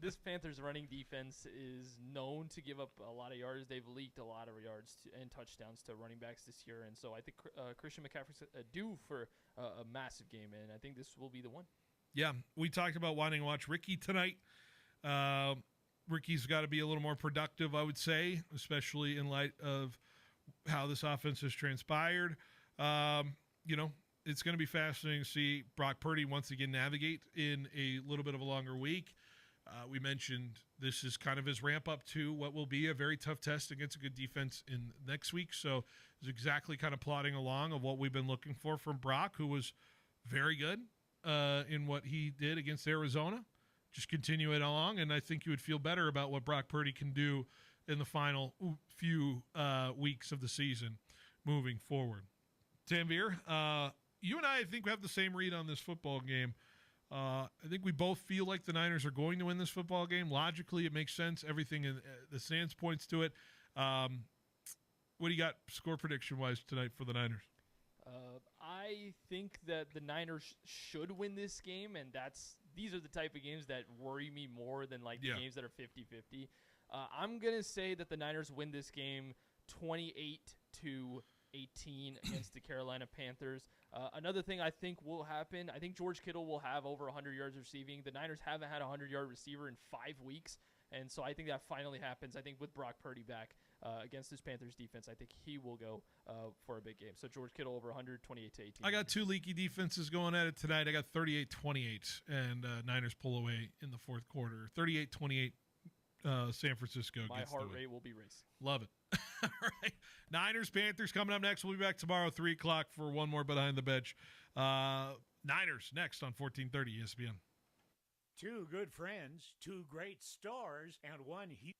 This Panthers running defense is known to give up a lot of yards. They've leaked a lot of yards and touchdowns to running backs this year. And so I think Christian McCaffrey's due for a massive game, and I think this will be the one. Yeah, we talked about wanting to watch Ricky tonight. Ricky's got to be a little more productive, I would say, especially in light of how this offense has transpired. It's going to be fascinating to see Brock Purdy once again navigate in a little bit of a longer week. We mentioned this is kind of his ramp up to what will be a very tough test against a good defense in next week. So it's exactly kind of plodding along of what we've been looking for from Brock, who was very good in what he did against Arizona. Just continue it along, and I think you would feel better about what Brock Purdy can do in the final few weeks of the season moving forward. Tanvir, you and I think, have the same read on this football game. I think we both feel like the Niners are going to win this football game. Logically, it makes sense. Everything in the stance points to it. What do you got score prediction-wise tonight for the Niners? I think that the Niners should win this game, and these are the type of games that worry me more than the games that are 50-50. I'm going to say that the Niners win this game 28-18 against the Carolina Panthers. Another thing I think will happen, I think George Kittle will have over 100 yards receiving. The Niners haven't had a 100-yard receiver in 5 weeks, and so I think that finally happens. I think with Brock Purdy back against this Panthers defense, I think he will go for a big game. So George Kittle over 100, 28-18. I got two leaky defenses going at it tonight. I got 38-28, and Niners pull away in the fourth quarter. 38-28, San Francisco My gets heart the win. rate will be racing. Love it. All right. Niners, Panthers coming up next. We'll be back tomorrow, 3 o'clock for one more Behind the Bench. Niners next on 1430 ESPN. Two good friends, two great stars, and one huge